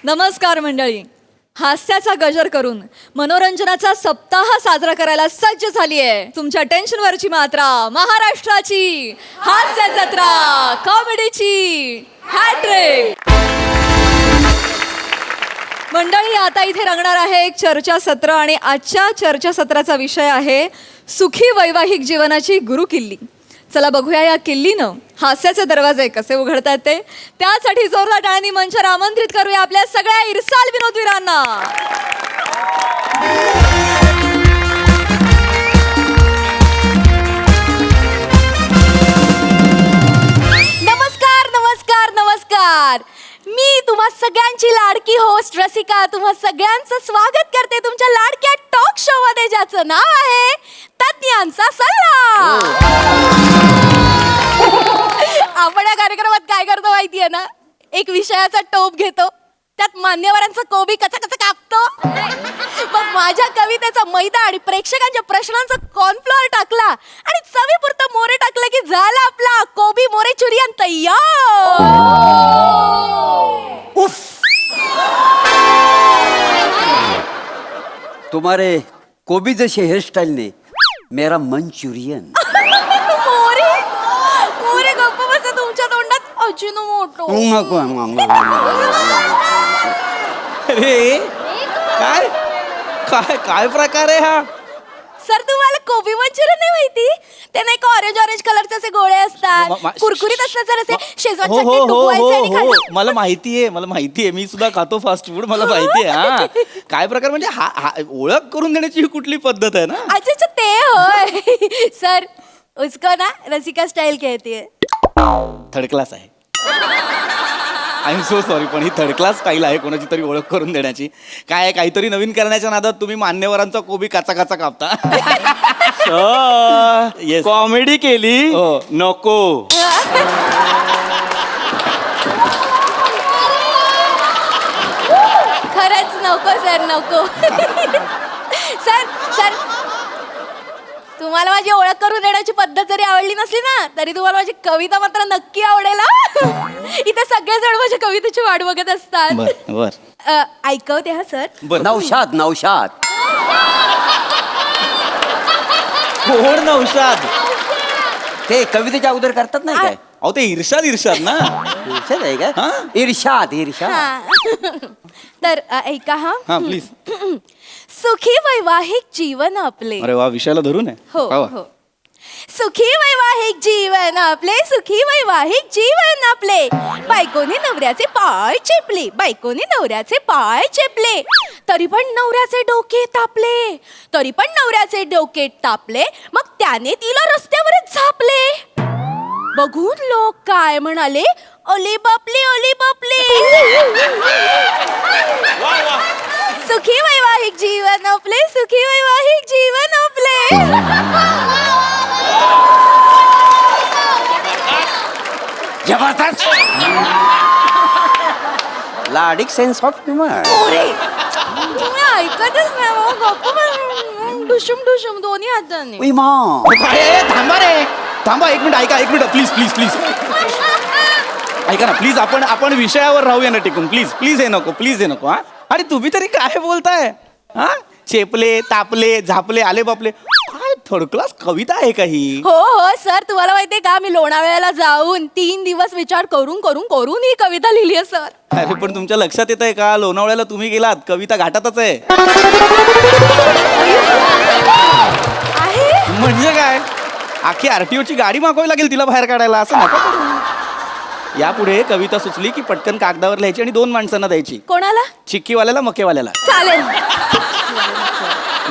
नमस्कार मंडळी. हास्याचा गजर करून मनोरंजनाचा सप्ताह साजरा करायला सज्ज झाली आहे तुमच्या टेन्शनवरची मात्रा महाराष्ट्राची हास्य जत्रा, कॉमेडीची हॅट्रिक. मंडळी, आता इथे रंगणार आहे एक चर्चासत्र आणि आजच्या चर्चासत्राचा विषय आहे सुखी वैवाहिक जीवनाची गुरुकिल्ली. चला बघूया या किल्लीनं हास्याचे दरवाजे कसे उघडतात ते. त्यासाठी जोरदार टाळ्यांनी मंचावर आमंत्रित करूया आपल्या सगळ्या इरसाल विनोदवीरांना. नमस्कार नमस्कार नमस्कार. मी तुम्हा सगळ्यांची लाडकी होस्ट रसिका तुम्हा सगळ्यांचं स्वागत करते तुमच्या लाडक्या टॉक शो मध्ये, ज्याचं नाव आहे तज्ञांचा सल्ला. आपण या कार्यक्रमात काय करतो माहितीये ना, एक विषयाचा टोप घेतो, त्यात मान्यवरांचा कोबी कचा कचा कापतो, मग माझ्या कवितेचा मैदा आणि प्रेक्षकांच्या प्रश्नांचा कॉर्नफ्लोअर टाकला आणि चवीपुरतं मोरे टाकलं की झाला आपला कोबी मोरे चुरियन तयार. तुम्हारे कोबी जैसे हेयर स्टाइल ने मेरा मंचुरियन. मोरे मोरे गप्प बसा, तुमच्या तोंडात अजिनोमोटो. अरे काय काय काय प्रकार आहे हा? सर, तुम्हाला कोबी मंचुरियन नाही माहिती? ते नाही का ऑरेंज ऑरेंज कलरचे असे गोळे असतात, कुरकुरीत असतात, जर असे शेजवान हो चटणी हो हो डुबवायचे आणि हो हो खायचे. मला माहितीये मी सुद्धा खातो फास्ट फूड, मला माहितीये. हा काय प्रकार म्हणजे हा ओळख करून देण्याची ही कुठली पद्धत आहे ना? अच्छा अच्छा, ते होय. सर, उसको ना रसिका स्टाइल कहती है. थर्ड क्लास आहे. आय एम सो सॉरी, पण ही थर्ड क्लास स्टाईल आहे कोणाची तरी ओळख करून देण्याची. काय आहे, काहीतरी नवीन करण्याच्या नादात तुम्ही मान्यवरांचा कोबी काचा काचा कापता. Yes. कॉमेडी केली हो. नको. खरंच नको सर, नको. सर सर, तुम्हाला माझी ओळख करून देण्याची पद्धत जरी आवडली नसली ना, तरी तुम्हाला माझी कविता मात्र नक्की आवडेल हा. इथे सगळेजण माझ्या कवितेची वाट बघत असतात. बर बर ऐकवते हा सर. बर. नौशाद नौशाद. कोण नौशाद? ते कवितेच्या अगोदर करतात नाही काय? अहो ते इर्षाद ना. इर्षाद आहे का? हा? इर्षाद इर्षाद. हा. तर ऐका हा. हा प्लीज. सुखी वैवाहिक जीवन आपले. अरे वा, विषयाला धरून आहे. हो वा वा. हो. सुखी वैवाहिक जीवन आपले, सुखी वैवाहिक जीवन आपले. बायकोने नवऱ्याचे पाय चेपले, बायकोने नवऱ्याचे पाय चेपले, तरी पण नवऱ्याचे डोके तापले, तरी पण नवऱ्याचे डोके तापले. मग त्याने तिला रस्त्यावरच झापले. बघून लोक काय म्हणाले, ओली बापले ओली बापले. सुखी वैवाहिक जीवन आपले, सुखी वैवाहिक जीवन आपले. जबरदस्त. लाडिक सेन्स ऑफ ह्युमर. मोरे, तुम्ही ऐकतच नाही मग, गप्प बस. डुशुम डुशुम दोन्ही हाताने. थांबा रे, थांबा एक मिनिट, ऐका एक मिनिट, प्लीज प्लीज प्लीज ऐका ना प्लीज. आपण विषयावर राहूया ना टिकून. प्लीज हे नको, प्लीज हे नको. हा अरे तुम्ही तरी काय बोलताय? हा चेपले तापले झापले आले बापले, काय थर्ड क्लास कविता आहे का ही? हो हो सर, तुम्हाला माहितीये का, मी लोणावळ्याला जाऊन 3 दिवस विचार करून करून करून ही कविता लिहिली आहे सर. अरे पण तुमच्या लक्षात येत आहे का, लोणावळ्याला तुम्ही गेलात, कविता घाटातच आहे. आहे म्हणजे काय, अख्खी आरटीओची गाडी मागवावी लागेल तिला बाहेर काढायला. असं नका करू. यापुढे कविता सुचली की पटकन कागदावर लिहायची आणि 2 माणसांना द्यायची. कोणाला? चिक्कीवाल्याला मकेवाल्याला. चालेल.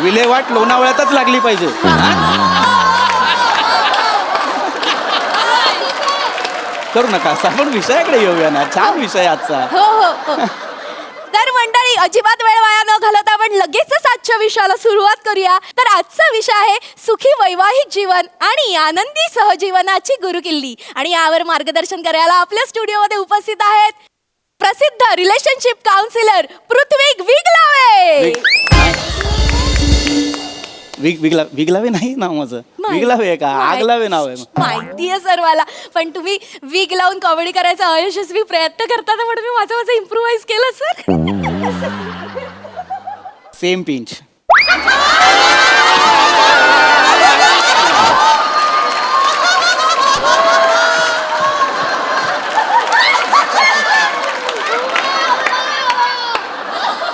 विल्हेवाट लोणावळ्यातच लागली पाहिजे. करू नका असं, आपण विषयाकडे येऊया ना. छान विषय आजचा. हो हो हो. तर मंडळी, अजिबात वेळ वाया न घालवता आपण लगेचच आजच्या विषयाला सुरुवात करूया. तर आजचा विषय आहे सुखी वैवाहिक जीवन आणि आनंदी सहजीवनाची गुरुकिल्ली. आणि यावर मार्गदर्शन करायला आपल्या स्टुडिओमध्ये उपस्थित आहेत प्रसिद्ध रिलेशनशिप काउन्सिलर पृथ्वी विगलावे. विगलावे नाही नाव माझं. विग लावे आहे का? आग लावे नाव आहे. माहितीये सर मला, पण तुम्ही विग लावून कॉमेडी करायचा अयशस्वी प्रयत्न करता ना, म्हणून मी माझं इम्प्रुव्हाइज केलं सर. Same pinch.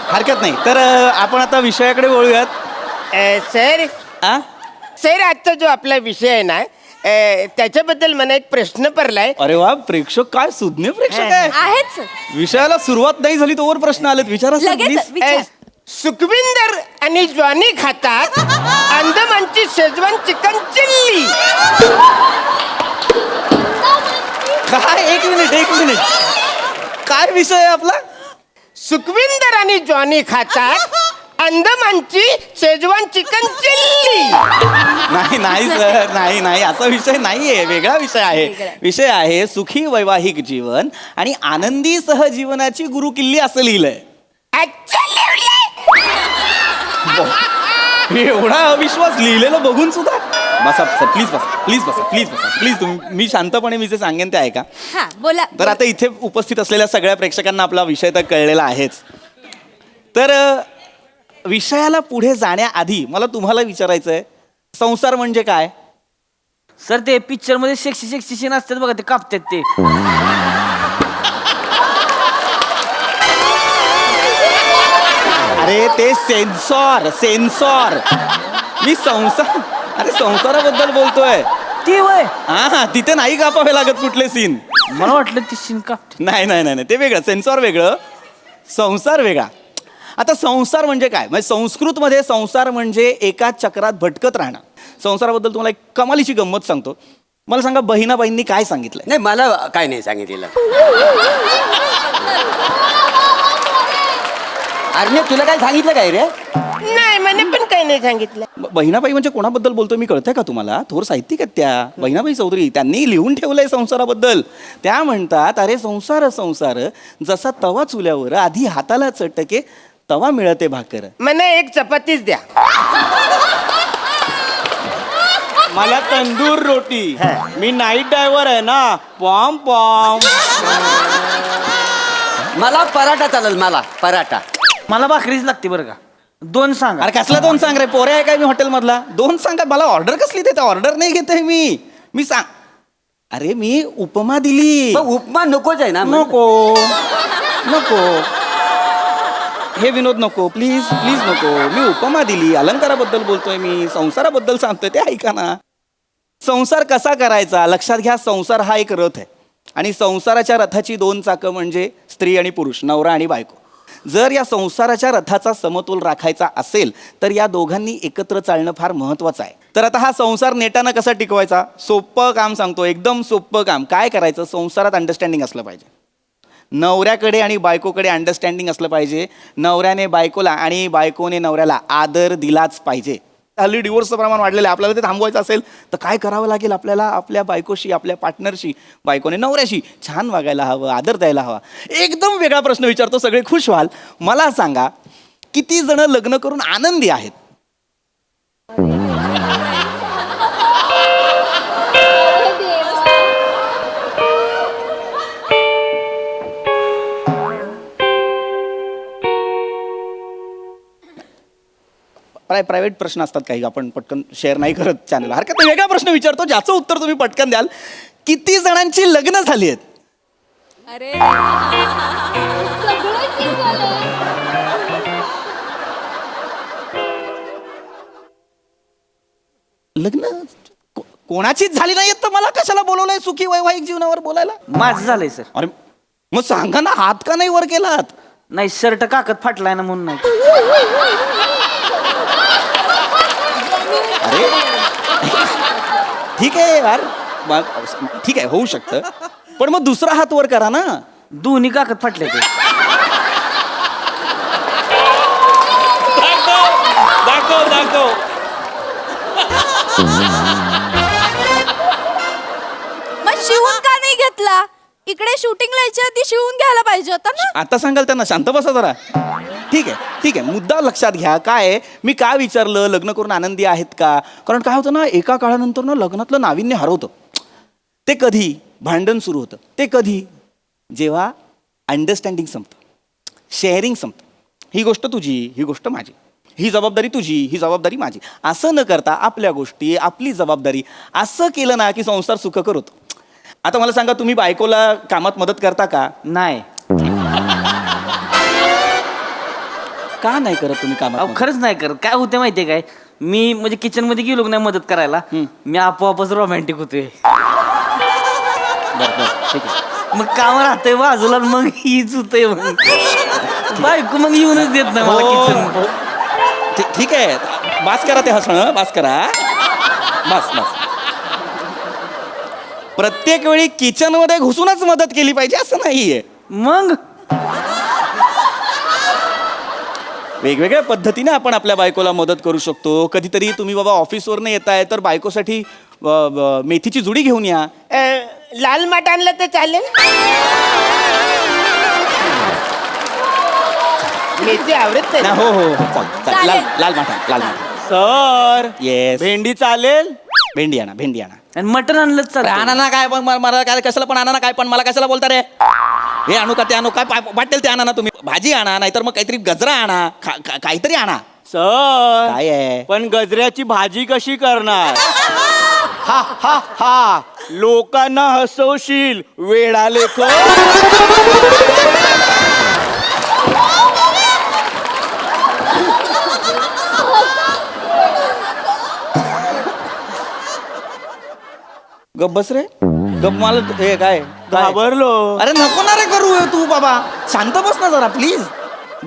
हरकत नाही. तर आपण आता विषयाकडे वळूयात. सर आ? सर आजचा जो आपला विषय आहे ना त्याच्याबद्दल मला एक प्रश्न पडलाय. अरे वा, प्रेक्षक काय सुज्ञ प्रेक्षक आहे. आहेत सर, विषयाला सुरुवात नाही झाली तोवर प्रश्न आलेत. विचारा सर, लगेच please. विचार. सुखविंदर आणि ज्वानी खातात अंदमानची शेजवान चिकन चिल्ली. काय? एक मिनिट. काय विषय आहे आपला? सुखविंदर आणि ज्वानी खातात अंदमानची शेजवान चिकन चिल्ली. नाही सर, नाही असा विषय नाहीये. वेगळा विषय आहे. वेगळा. विषय आहे सुखी वैवाहिक जीवन आणि आनंदी सहजीवनाची गुरुकिल्ली असं लिहिलंय. अच्छा लिहिलंय. एवढा अविश्वास लिहिलेलं बघून सुद्धा. बसा सर, प्लीज तुम्ही, मी शांतपणे मी जे सांगेन ते ऐका. हा बोला. तर आता इथे उपस्थित असलेल्या सगळ्या प्रेक्षकांना आपला विषय तर कळलेला आहेच. तर विषयाला पुढे जाण्याआधी मला तुम्हाला विचारायचं आहे, संसार म्हणजे काय? सर ते पिक्चर मध्ये सेक्सी सीन असतात बघा, ते कापतात ते. अरे ते सेन्सॉर. मी संसाराबद्दल बोलतोय. ती वय हा, तिथे नाही कापावे लागत कुठले सीन. मला वाटलं ती सीन कापते. नाही, ते वेगळं. सेन्सॉर वेगळं, संसार वेगळा. आता संसार म्हणजे काय? म्हणजे संस्कृतमध्ये संसार म्हणजे एका चक्रात भटकत राहणं. संसाराबद्दल तुम्हाला एक कमालीची गंमत सांगतो. मला सांगा, बहिणाबाईंनी काय सांगितलंय? नाही, मला काय नाही सांगितलेलं. अरे तुला काय सांगितलं काय रे? नाही मला पण काही नाही सांगितलं. बहिणाबाई म्हणजे कोणाबद्दल बोलतोय मी कळतंय का तुम्हाला? थोर साहित्यिक आहेत त्या बहिणाबाई चौधरी. त्यांनी लिहून ठेवलंय संसाराबद्दल. त्या म्हणतात, अरे संसार जसा तवा चुल्यावर आधी हाताला चटके तवा मिळते भाकर. मला एक चपातीच द्या. मला तंदूर रोटी. मी नाईट ड्रायव्हर आहे ना. पॉम मला पराठा चालेल, मला पराठा. मला भाकरीच लागते बरं का. 2 सांगा. अरे कसला 2 सांग रे? पोरे आहे काय मी हॉटेलमधला? 2 सांगा. मला ऑर्डर कसली देते? ऑर्डर नाही घेते मी सांग. अरे मी उपमा दिली. मग उपमा नकोच आहे ना? नको हे विनोद नको, प्लीज नको. मी उपमा दिली. अलंकाराबद्दल बोलतोय मी, संसाराबद्दल सांगतोय, ते ऐका ना. संसार कसा करायचा लक्षात घ्या. संसार हा एक रथ आहे आणि संसाराच्या रथाची 2 चाकं म्हणजे स्त्री आणि पुरुष, नवरा आणि बायको. जर या संसाराच्या रथाचा समतोल राखायचा असेल तर या दोघांनी एकत्र चालणं फार महत्वाचं आहे. तर आता हा संसार नेटानं कसा टिकवायचा? सोपं काम सांगतो, एकदम सोपं काम. काय करायचं? संसारात अंडरस्टँडिंग असलं पाहिजे. नवऱ्याकडे आणि बायकोकडे अंडरस्टँडिंग असलं पाहिजे. नवऱ्याने बायकोला आणि बायकोने नवऱ्याला आदर दिलाच पाहिजे. हल्ली डिवोर्सचं प्रमाण वाढलेलं आहे. आपल्याला ते थांबवायचं असेल तर काय करावं लागेल? आपल्याला आपल्या बायकोशी, आपल्या पार्टनरशी, बायकोने नवऱ्याशी छान वागायला हवं, आदर द्यायला हवा. एकदम वेगळा प्रश्न विचारतो, सगळे खुश व्हाल. मला सांगा, किती जण लग्न करून आनंदी आहेत? प्रायव्हेट प्रश्न असतात काही, आपण पटकन शेअर नाही करत चॅनल. हरकत नाही, वेगळा प्रश्न विचारतो ज्याचं उत्तर तुम्ही पटकन द्याल. किती जणांची लग्न झाली आहेत? अरे लग्न कोणाचीच झाली नाही तर मला कशाला बोलवलंय सुखी वैवाहिक जीवनावर बोलायला? माझं झालंय सर. अरे मग सांगा ना, हात का नाही वर केलात? नाही, शर्ट काकत फाटलाय ना म्हणून नाही. अरे ठीक आहे यार, ठीक आहे, होऊ शकतं. पण मग दुसरा हात वर करा ना. दोन्ही काकत फाटले ते. दाखव. मग शिवून का नाही घेतला? इकडे शूटिंगला यायच्या आधी शिवून घ्यायला पाहिजे होता ना. आता सांगाल त्यांना शांत बसा जरा. ठीक आहे मुद्दा लक्षात घ्या. काय आहे, मी का विचारलं लग्न करून आनंदी आहेत का, कारण काय होतं ना, एका काळानंतर ना लग्नातलं नाविन्य हरवतं. ते कधी भांडण सुरू होतं, ते कधी जेव्हा अंडरस्टँडिंग संपतं, शेअरिंग संपतं. ही गोष्ट तुझी, ही गोष्ट माझी, ही जबाबदारी तुझी, ही जबाबदारी माझी, असं न करता आपल्या गोष्टी, आपली जबाबदारी असं केलं ना की संसार सुखकर होतो. आता मला सांगा, तुम्ही बायकोला कामात मदत करता का? नाही. का नाही करत तुम्ही कामात अहो मदत? खरंच नाही करत. काय होते माहितीये काय, मी म्हणजे किचन मध्ये गेलो की नाही मदत करायला, मी आपोआपच रोमॅन्टिक होतोय. बरं, ठीक आहे. मग काम राहतंय बाजूला, मग हीच होतंय. मग बायको मग येऊनच देत नाही मला हो, किचन. हो. ठीक आहे, बास करा ते हसणं, बास करा, बस. प्रत्येक वेळी किचन मध्ये घुसूनच मदत केली पाहिजे असं नाहीये. मग वेगवेगळ्या पद्धतीने आपण आपल्या बायकोला मदत करू शकतो. कधीतरी तुम्ही बाबा ऑफिसवरनं येताय तर बायकोसाठी मेथीची जुडी घेऊन या. लाल माठ आणलं तर चालेल? मेथी आवडत ना, नाही. हो चालेल. लाल माठा. सर येस, भेंडी चालेल. भेंडी आणा. आणि मटण आणलंच अरे चालतं. आणा ना, काय पण मला काय कशाला पण आणा ना, काय पण मला कशाला बोलता रे. हे आणू का ते आणू, काय वाटेल ते आणा ना तुम्ही. भाजी आणा, नाहीतर मग काहीतरी गजरा आणा, काहीतरी आणा. सर काय आहे? पण गजऱ्याची भाजी कशी करणार? हा हा हा, लोकांना हसवशील वेळा लेख. गप बस रे, गप. मला हे काय घाबरलो. अरे नको ना रे करू तू बाबा, शांत बस ना जरा प्लीज.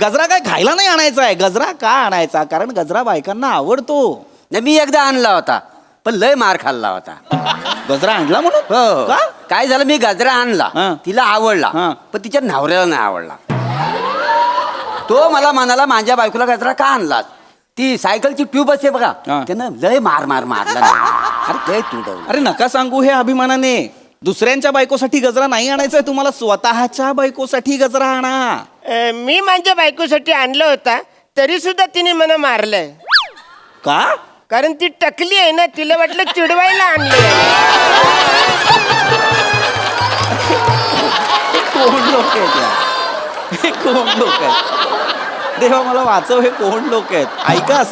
गजरा काय खायला नाही आणायचा आहे. गजरा का आणायचा, कारण गजरा बायकांना आवडतो. नाही, मी एकदा आणला होता पण लय मार खाल्ला होता. गजरा आणला म्हणून हो. का? काय झालं, मी गजरा आणला, हा. तिला आवडला, हा. पण तिच्या नवऱ्याला नाही आवडला. तो मला म्हणाला, माझ्या बायकोला गजरा का आणलास? ती सायकलची ट्यूब असते बघा, हा. त्यानं लय मारला नाही. अरे ते तुडवलं. अरे नका सांगू हे अभिमानाने. दुसऱ्यांच्या बायकोसाठी गजरा नाही आणायचा, तुम्हाला स्वतःच्या बायकोसाठी गजरा आणा. मी माझ्या बायकोसाठी आणलं होता तरी सुद्धा तिने मला मारलंय. का? कारण ती टकली आहे ना, तिला वाटलं चिडवायला आणलं. कोण लोक आहेत या? हे कोण लोक आहेत? देवा मला वाचव, हे कोण लोक आहेत? ऐका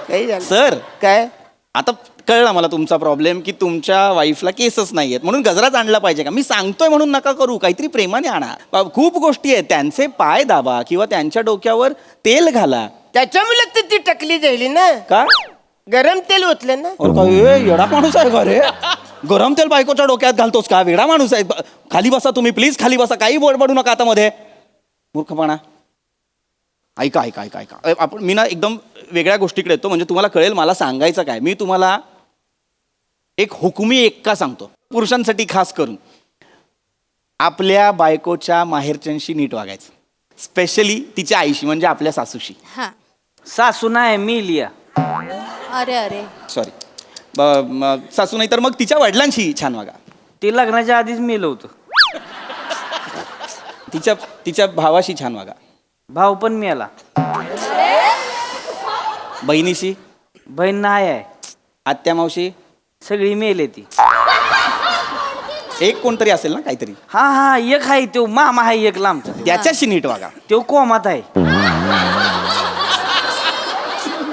काही झालं? सर, काय? आता कळला मला तुमचा प्रॉब्लेम, की तुमच्या वाईफला केसच नाहीयेत म्हणून गजराच आणला पाहिजे का. मी सांगतोय म्हणून नका करू, काहीतरी प्रेमाने आणा. खूप गोष्टी आहेत, त्यांचे पाय दाबा किंवा त्यांच्या डोक्यावर तेल घाला. त्याच्यामुळे तर ती टकली झाली ना. का? गरम तेल ओतलं ना. अरे काय येडा माणूस आहे का रे? गरम तेल बायकोच्या डोक्यात घालतोस का? वेडा माणूस आहे. खाली बसा तुम्ही प्लीज, खाली बसा. काही बडबडू नका आता मध्ये. मूर्खपणा. ऐका. आपण मी ना एकदम वेगळ्या गोष्टीकडे येतो, म्हणजे तुम्हाला कळेल मला सांगायचं काय. मी तुम्हाला एक हुकुमी एक्का सांगतो, पुरुषांसाठी खास करून. आपल्या बायकोच्या माहेरच्यांशी नीट वागायचं, स्पेशली तिच्या आईशी, म्हणजे आपल्या सासूशी. हा. सासू नाही, मी लिया. अरे सॉरी, सासू नाही तर मग तिच्या वडिलांशी छान वागा. ते लग्नाच्या आधीच मेलं होतं. तिच्या भावाशी छान वागा. भाऊ पण मेला. बहिणीशी, बहीण नाही आहे, आत्या मावशी, सगळी मेले ती. एक कोणतरी असेल ना काहीतरी, हा एक आहे तो मामा आहे एक लांबचा, त्याच्याशी नीट वागा. तो कोमात आहे.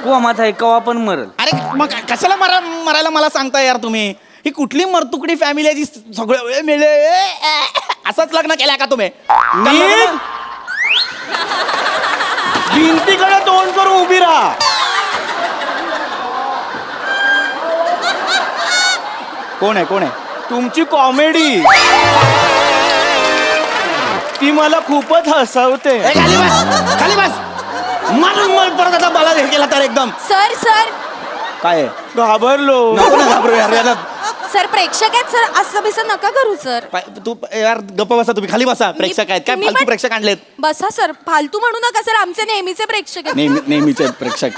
कोमात आहे, कवा पण मरल. अरे मग कशाला मरायला मला सांगता यार तुम्ही. ही कुठली मरतुकडी फॅमिली आहे जी सगळं वेळ मिळे असंच लग्न केलं का तुम्ही? भिंतीकडे तोंड करून उभी राहा. कोण आहे तुमची कॉमेडी ती मला खूपच हसवते. ए, खाली बस मारून मग परत आता मला हे केला तर एकदम सर काय आहे? घाबरलो. नको ना घाबरू यार. याला सर प्रेक्षक आहेत सर, असं बिसं नका करू सर. तू यार गप्प बसा तुम्ही, खाली बसा. प्रेक्षक आहेत काय, तुम्ही फालतू पण- प्रेक्षक आणलेत. बसा सर, फालतू म्हणू नका सर, आमचे नेहमीचे प्रेक्षक आहेत. नेहमीचे प्रेक्षक.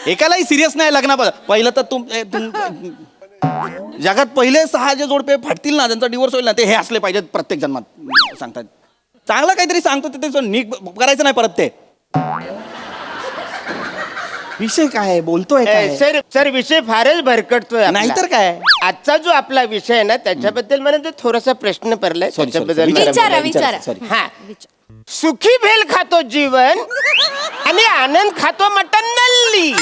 एकालाही सिरियस नाही लग्ना. पहिलं तर जगात पहिले 6 जे जोडपे फाटतील ना, त्यांचा डिवोर्स होईल ना, ते हे असले पाहिजेत प्रत्येक जन्मात सांगतात. चांगलं काहीतरी सांगतो ते नीट करायचं नाही परत ते. विषय काय आहे? बोलतोय काय? सर सर विषय फारच भरकटतोय आपला. नाहीतर काय? आजचा जो आपला विषय आहे ना त्याच्याबद्दल मला जो थोडासा प्रश्न पडलाय Sorry, त्याच्याबद्दल sorry. विचारा, मला- विचारा. Sorry. हा सुखी भेल खातो जीवन आणि आनंद खातो मटन नल्ली.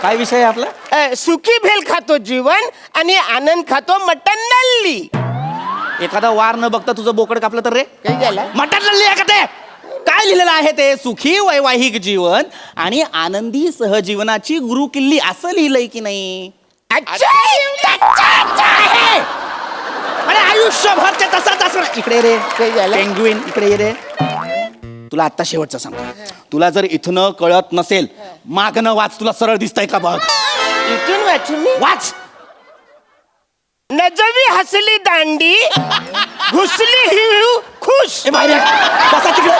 काय विषय आहे आपला? सुखी भेल खातो जीवन आणि आनंद खातो मटन नल्ली. एखादा वार न बघता तुझं बोकड कापलं तर रे काही झालं? मटण लढली आहे का ते? काय लिहिलेलं आहे ते? सुखी वैवाहिक जीवन आणि आनंदी सहजीवनाची गुरुकिल्ली असं लिहिलंय की नाही? अच्छा, अच्छा आहे. अरे आयुष्यभर ते तसंच असणार. इकडे रे काही झालं? पेंग्विन, इकडे ये रे. तुला आता शेवटचं सांगतो, तुला जर इथनं कळत नसेल मागणं वाच, तुला सरळ दिसतंय का बघ. इथून वाचून मी वाच. नजवी हसली दांडी घुसली हिळू खुश. ए बाहेर या. बसा तिकडे,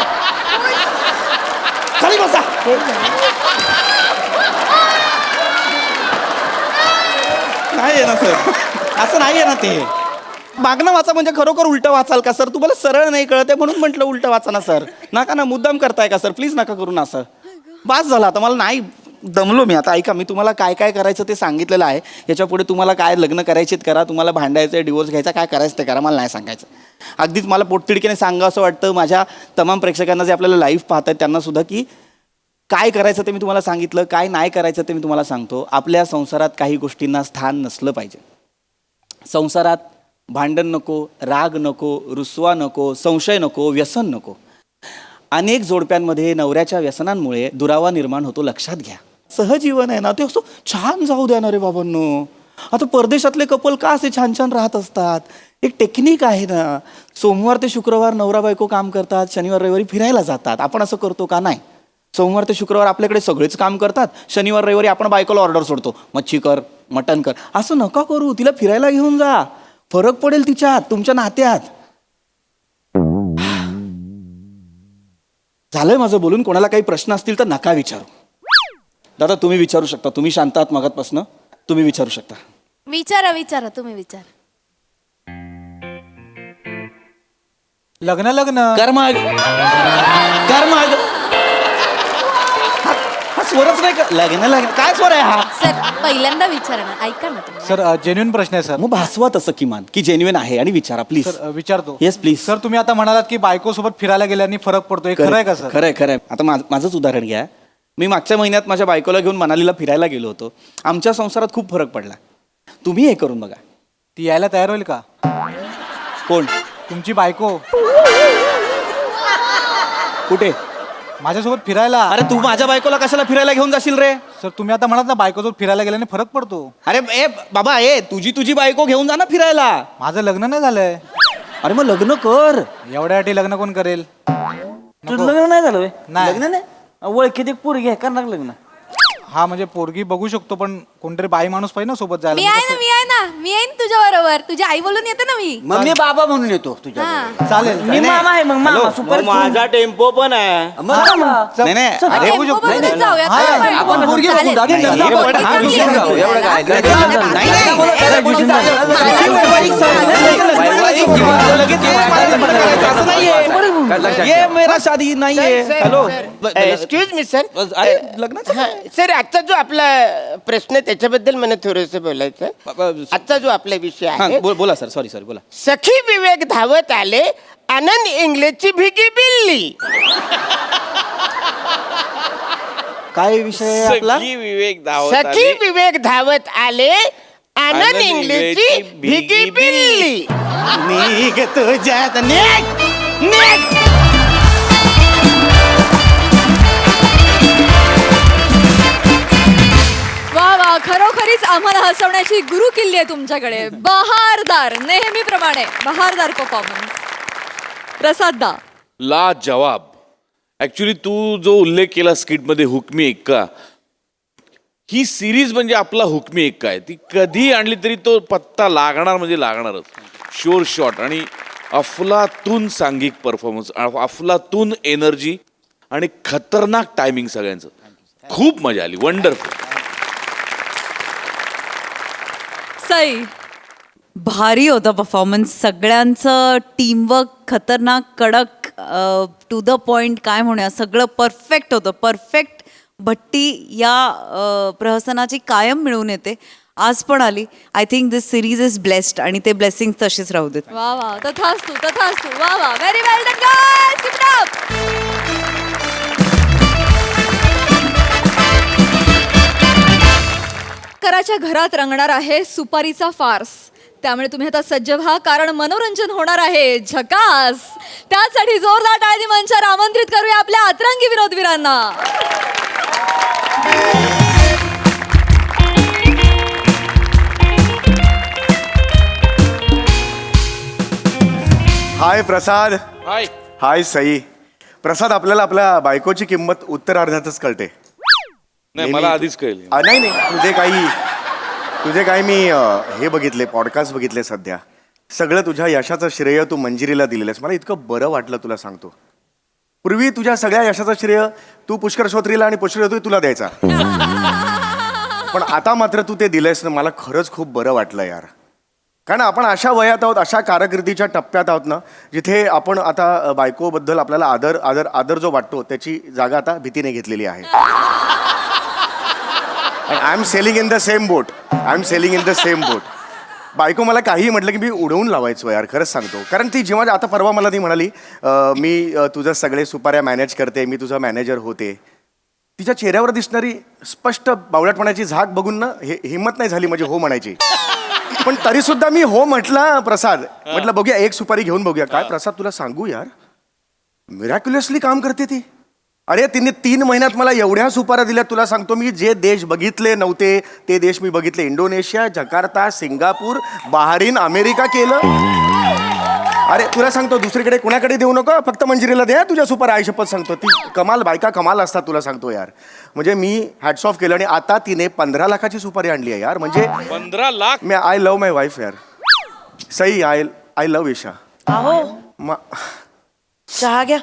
खाली बसा. नाही आहे ना सर, असं नाही आहे ना ते. मागणं वाचा म्हणजे खरोखर उलटं वाचाल का सर? तुम्हाला सरळ नाही कळत आहे म्हणून म्हटलं उलटं वाचा ना सर. नका ना, मुद्दाम करताय का सर? प्लीज नका करू ना असं. बास झालं आता, मला नाही दमलो मी आता. ऐका, मी तुम्हाला काय काय करायचं ते सांगितलेलं आहे. याच्या पुढे तुम्हाला काय लग्न करायचेत करा, तुम्हाला भांडायचं, डिवोर्स घ्यायचा, काय करायचं ते करा, मला नाही सांगायचं. अगदीच मला पोटतिडकीने सांगा असं वाटतं माझ्या तमाम प्रेक्षकांना जे आपल्याला लाईव्ह पाहतात त्यांना सुद्धा, की काय करायचं ते मी तुम्हाला सांगितलं, काय नाही करायचं ते मी तुम्हाला सांगतो. आपल्या संसारात काही गोष्टींना स्थान नसलं पाहिजे. संसारात भांडण नको, राग नको, रुसवा नको, संशय नको, व्यसन नको. अनेक जोडप्यांमध्ये नवऱ्याच्या व्यसनांमुळे दुरावा निर्माण होतो, लक्षात घ्या. सहजीवन आहे ना ते असं छान जाऊ द्या ना रे बाबांनो. आता परदेशातले कपल का असे छान छान राहत असतात? एक टेक्निक आहे ना. सोमवार ते शुक्रवार नवरा बायको काम करतात, शनिवार रविवारी फिरायला जातात. आपण असं करतो का? नाही. सोमवार ते शुक्रवार आपल्याकडे सगळेच काम करतात, शनिवार रविवारी आपण बायकोला ऑर्डर सोडतो, मच्छी कर, मटण कर. असं नका करू. तिला फिरायला घेऊन जा, फरक पडेल तिच्यात, तुमच्या नात्यात. झालंय माझं बोलून. कोणाला काही प्रश्न असतील तर नका विचारू. दादा तुम्ही विचारू शकता, तुम्ही शांत आहात मगातपासनं, तुम्ही विचारू शकता. विचारा, विचारा, तुम्ही विचारा. लग्न कर्माग कर्माग हा स्वरच नाही का? लग्न काय स्वर आहे हा? सर पहिल्यांदा विचारा ना, ऐका ना तुम्ही. सर जेन्युइन प्रश्न आहे सर. मग भासवा तसं किमान की जेन्युइन आहे आणि विचारा प्लीज. सर विचारतो. Yes please. सर तुम्ही आता म्हणालात की बायको सोबत फिरायला गेल्याने फरक पडतो, हे खरं आहे का सर? खरंय खरंय. आता माझंच उदाहरण घ्या. मी मागच्या महिन्यात माझ्या बायकोला घेऊन मनालीला फिरायला गेलो होतो. आमच्या संसारात खूप फरक पडला. तुम्ही हे करून बघा. ती यायला तयार होईल का? कोण? तुमची बायको कुठे? माझ्यासोबत फिरायला. अरे तू माझ्या बायकोला कशाला फिरायला घेऊन जाशील रे? सर तुम्ही आता म्हणाल ना बायकोसोबत फिरायला गेल्याने फरक पडतो. अरे ए बाबा, तुझी बायको घेऊन जा ना फिरायला. माझं लग्न नाही झालंय. अरे मग लग्न कर. एवढ्यासाठी लग्न कोण करेल? तुझं लग्न नाही झालं नाही. लग्न नाही ओळखीत एक पोरगी आहे करणार लग्न. हा म्हणजे पोरगी बघू शकतो, पण कोणतरी बाई माणूस पाहिजे ना सोबत जायला. मी आहे ना, मी आहे ना, मी येईन तुझ्या बरोबर. तुझी आई बोलून येते ना मी. मग मी बाबा म्हणून येतो तुझ्या हा. चालेल. मी मामा आहे मग मामा सुपर माझा टेम्पो पण आहे. नाही नाही अरे टेम्पो बघूनच जाऊयात हा, ना आपण. आपण पोरगी बघू, चालेल. दादी, नाही, लग्न पण हा आपण विषय लग्न जाऊ. करू. एवढं काय? नाही, नाही. ये मेरा शादी नाहीये. Hello excuse me sir. अरे लग्नाचं सर आजचा जो आपला प्रश्न आहे, त्याच्याबद्दल मला थोडस बोलायचं. आजचा जो आपला विषय हा आहे, बोला सर. सॉरी बोला. सखी विवेक धावत आले आनंद इंग्लिशची भिगी बिल्ली. काय विषय आहे आपला? सखी विवेक धावत सखी आले. विवेक धावत आले आनंद आनंद इंग्लिशची इंग्लिशची भिगी भिगी बिल्ली. निघ तुझ्यात निघ. वा वा, खरोखरीच आम्हाला हसवण्याची गुरु किल्ली आहे तुमच्याकडे. बहारदार, नेहमीप्रमाणे बहारदार परफॉर्मन्स. प्रसाद दा. ला जवाब. ऍक्च्युली तू जो उल्लेख केला स्किटमध्ये हुकमी एक्का, ही सिरीज म्हणजे आपला हुकमी एक्का आहे. ती कधी आणली तरी तो पत्ता लागणार म्हणजे लागणारच. शोर शॉट आणि अफलातून सांघिक परफॉर्मन्स, अफलातून एनर्जी आणि खतरनाक टायमिंग सगळ्यांचं. खूप मजा आली. वंडरफुल. सई. भारी होतं परफॉर्मन्स. सगळ्यांचं टीमवर्क खतरनाक, कडक, टू द पॉइंट, काय म्हणूया, सगळं परफेक्ट होतं. परफेक्ट भट्टी या प्रहसनाची कायम मिळून येते. आज पण आली. I think this series is blessed आणि ते ब्लेसिंग तशीच राहू देत. वा वा, तथास्तु तथास्तु. वा वा, very well done guys. Keep it up. कराच्या घरात रंगणार आहे सुपारीचा फार्स. त्यामुळे तुम्ही आता सज्ज व्हा, कारण मनोरंजन होणार आहे झकास. त्यासाठी जोरदार टाळी मंचावर आमंत्रित करूया आपल्या अतरंगी विनोदवीरांना. हाय प्रसाद. हाय. हाय सई. प्रसाद, आपल्याला आपल्या बायकोची किंमत उत्तरार्धातच कळते. नाही, मला आधीच कळली. नाही नाही, तुझे काही मी हे बघितले, पॉडकास्ट बघितले सध्या. सगळं तुझ्या यशाचं श्रेय तू मंजिरीला दिलेलंस. मला इतकं बरं वाटलं तुला सांगतो. पूर्वी तुझ्या सगळ्या यशाचं श्रेय तू पुष्कर श्रोत्रीला आणि पुष्कर श्रोत्री तुला द्यायचा. पण आता मात्र तू ते दिलंयस ना, मला खरंच खूप बरं वाटलं यार. कारण आपण अशा वयात आहोत, अशा कारकिर्दीच्या टप्प्यात आहोत ना, जिथे आपण आता बायकोबद्दल आपल्याला आदर आदर आदर जो वाटतो त्याची जागा आता भीतीने घेतलेली आहे. I am sailing in the same boat. बायको मला काही म्हटलं की मी उडवून लावायचो यार, खरंच सांगतो. कारण ती जेव्हा आता परवा मला ती म्हणाली मी तुझं सगळे सुपाऱ्या मॅनेज करते, मी तुझा मॅनेजर होते. तिच्या चेहऱ्यावर दिसणारी स्पष्ट बावळटपणाची झाक बघून ना हिंमत नाही झाली म्हणजे हो म्हणायची. पण तरी सुद्धा मी हो म्हटलं. प्रसाद म्हटलं बघूया, एक सुपारी घेऊन बघूया. काय प्रसाद, तुला सांगू यार, मिरॅक्युलसली काम करते ती. अरे तिने 3 महिन्यात मला एवढ्या सुपाऱ्या दिल्या, तुला सांगतो. मी जे देश बघितले नव्हते ते देश मी बघितले. Indonesia, Jakarta, Singapore, Bahrain, America केलं. अरे तुला सांगतो, दुसरीकडे कुणाकडे देऊ नको, फक्त मंजिरीला दे तुझ्या सुपाऱ्या. आयुष्यपत सांगतो, ती कमाल, बायका कमाल असतात तुला सांगतो यार. म्हणजे मी हॅट्स ऑफ केलं. आणि आता तिने 15 लाखाची सुपारी आणली आहे यार. म्हणजे 15 लाख. मी आय लव्ह माय वाईफ यार. Sai, I love Isha. अहो, चहा घ्या.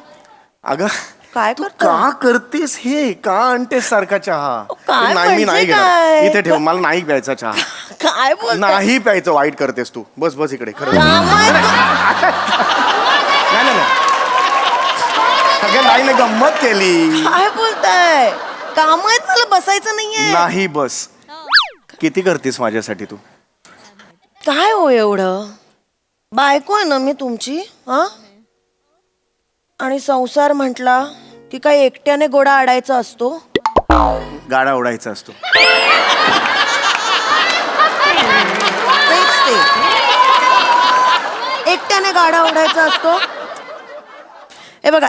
अगं काय तू करतो? का करतेस हे? का आणतेस सारखा चहा? काय नाही, मी नाही म्हणजे घेणार. काय? इथे ठेव, मला नाही प्यायचा चहा. काय बोल नाही प्यायचं, वाईट करतेस तू. बस बस इकडे. खरं नाही नाही. अगं नाही, गंमत केली. काय बोलताय? काम आहेत, मला बसायचं नाहीये. नाही बस. किती करतेस माझ्यासाठी तू? काय हो एवढं? बायको आहे ना मी तुमची. हा, आणि संसार म्हटला की काय एकट्याने गोडा आडायचा असतो? गाडा ओढायचा असतो. तेच ते, एकट्याने गाडा ओढायचा असतो. हे बघा,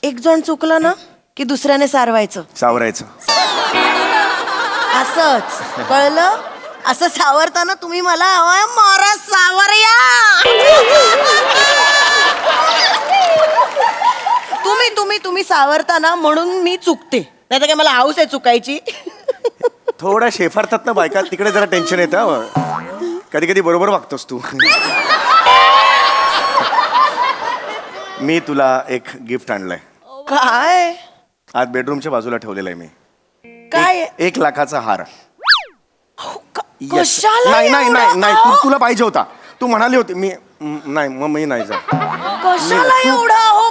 एक जण चुकलं ना की दुसऱ्याने सारवायचं, सावरायचं. असंच कळलं? असं सावरताना तुम्ही मला हवाय मारा सावरया. तुम्ही सावरताना म्हणून मी चुकते, नाही तर काय मला हाऊस आहे चुकायची. थोडा शेफारतात ना बायका, तिकडे जरा टेन्शन येतं. कधी कधी बरोबर वागतोस तू. मी तुला एक गिफ्ट आणलंय. काय? आज बेडरूमच्या बाजूला ठेवलेलं आहे मी. काय? 1 लाखाचा हार. Yes. कशाला नाही नाही एवढा? नाही नाही, तुला पाहिजे होता. तू म्हणाली होती. नाही, मग मी नाही जा. कशाला एवढा? हो,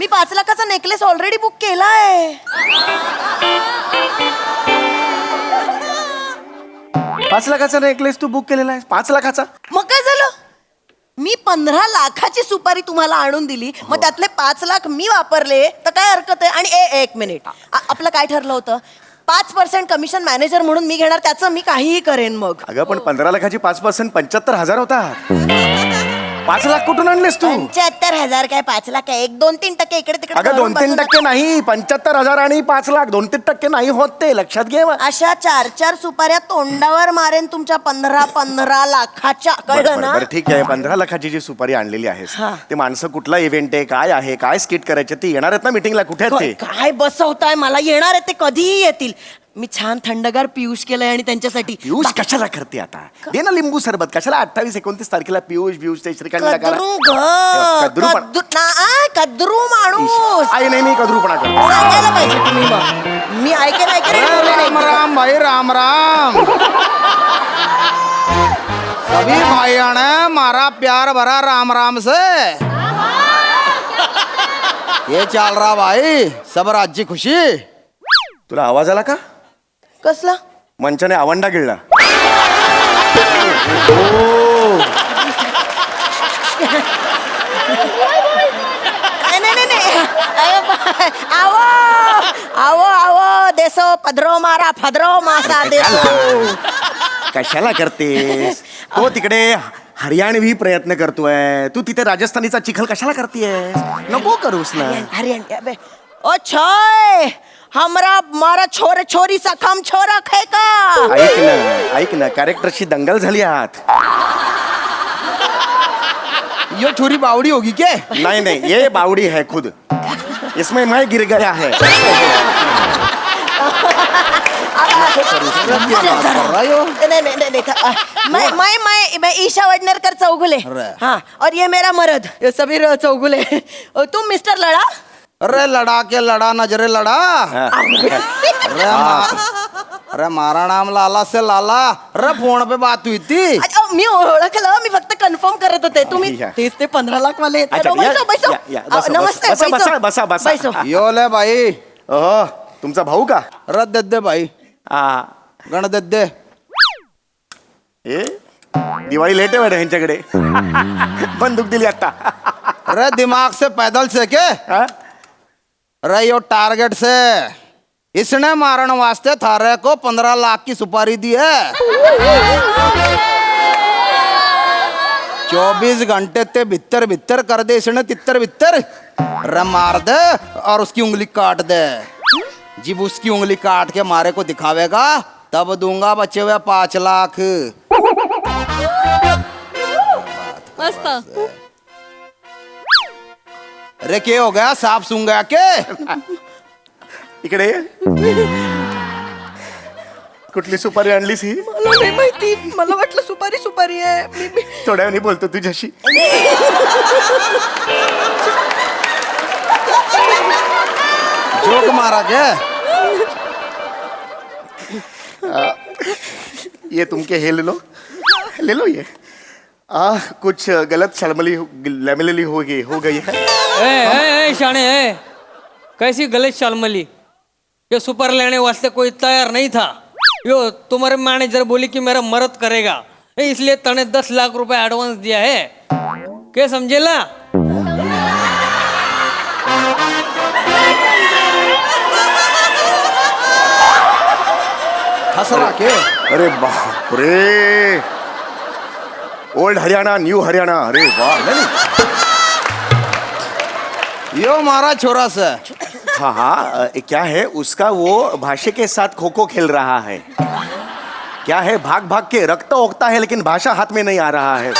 मी 5 लाखाचा नेकलेस ऑलरेडी बुक केलाय. 5 लाखाचा नेकलेस तू बुक केलेला आहे? 5 लाखाचा? मग काय झालं? मी 15 लाखाची सुपारी तुम्हाला आणून दिली, मग त्यातले 5 लाख मी वापरले, तर काय हरकत आहे? आणि एक मिनिट, आपलं काय ठरलं होतं? 5% कमिशन मॅनेजर म्हणून मी घेणार, त्याचं मी काहीही करेन. मग अगं पण 15 लाखाची 5% 75,000 होता. 5 लाख कुठून आणलेस तू? 75,000 काय 5 लाख काय? 1-2-3% इकडे तिकडे अगं धरून 2-3% बसू नका. नाही. 75,000 आणि 5 लाख 2-3% नाही होत, ते लक्षात घे. अशा 4-4 सुपाऱ्या तोंडावर मारेन तुमच्या 15 लाखाच्या. कळलं ना? बरं ठीक आहे. 15 लाखाची जी सुपारी आणलेली आहेस, ते माणसं कुठला इव्हेंट आहे, काय आहे, काय स्किट करायचे, ते येणार आहेत ना मीटिंगला? कुठे आहेत ते? काय बसवताय? मला येणार आहे ते, कधीही येतील. मी छान थंडगार पियुष केलंय आणि त्यांच्यासाठी. पियुष कशाला करते आता? दे ना लिंबू सरबत. कशाला 28-29 तारखेला पियुष ते श्रीखंड कद्रू माणूस आई नाही, मी कद्रूपणा करतो. सांगायला पाहिजे तुम्ही. मग मी ऐकेन राम राम भाई राम राम सभी भाइयों ने मारा प्यार भरा राम राम से ये चल रहा भाई सब राज्य खुशी. तुला आवाज आला का? कसला? मंचाने आवंडा गिळला. नाही आवो आवो आवो देसो पदरो मारा फदरो मासा देसो. कशाला करतेस? तो तिकडे हरियाणवी प्रयत्न करतोय, तू तिथे राजस्थानीचा चिखल कशाला करतेय? नको करूस ना. अरे ओ छोय हमरा मारा छोरे छोरी सा कम छोरा खे का. ऐक ना कॅरेक्टरची दंगल झाली आहात. ये छोरी बावड़ी होगी क्या? नहीं ये बावड़ी है खुद. इसमें मैं गिर गया है. मैं ईशा वडनेरकर चौगुले. हाँ और ये मेरा मर्द सबीर चौगुले. तुम मिस्टर लड़ा. अरे लड़ा के लड़ा नजरे लड़ा. अरे मारा नाम लाला से लाला. अरे फोन पे बात हुई थी. मी ओळखलं, मी फक्त कन्फर्म करत होते. तुम्ही 30 ते 15 लाख वाले येत. नमस्ते. बसा. यो ले भाई. तुमचा भाऊ का? रद्द दे भाई. गण दे. ए दिवाळी लेट आहे वाटतं ह्यांच्याकडे. बंदूक दिली आता. अरे दिमाग से पैदल से के. अरे यो टारगेट से. इसने मारण वास्ते थारे को 15 लाख की सुपारी दी है. 24 घंटे ते भीतर कर दे इसने तितर बितर. अरे मार दे और उसकी उंगली काट दे. जब उसकी उंगली काट के मारे को दिखावेगा तब दूंगा बचे हुए 5 लाख. मस्त. अरे क्या हो गया? साफ सूंघ गया के? इकडे कुठली सुपारी आणलीस ही? मला नाही माहिती. मला वाटलं सुपारी आहे. थोड्या वेळाने बोलतो तुझ्याशी. जोक मारा क्या? ये तुमके हे ले लो ये. कुछ गलत शर्मली लैमिली हो गई है. ए शाने कैसी गलत शालमली. ये सुपर लेने वास्ते कोई तैयार नहीं था. यो तुम्हारे मैनेजर बोली कि मेरा मदद करेगा, इसलिए तने 10 लाख रुपए एडवांस दिया है. क्या समझेला? हंस रहा के? अरे बाप रे. Old Haryana new Haryana. अरे वाह. यो मारा छोरा से. हाँ क्या है उसका? वो भाषा के साथ खो खो खेल रहा है. क्या है? भाग भाग के रक्त ओकता है लेकिन भाषा हाथ में नहीं आ रहा है.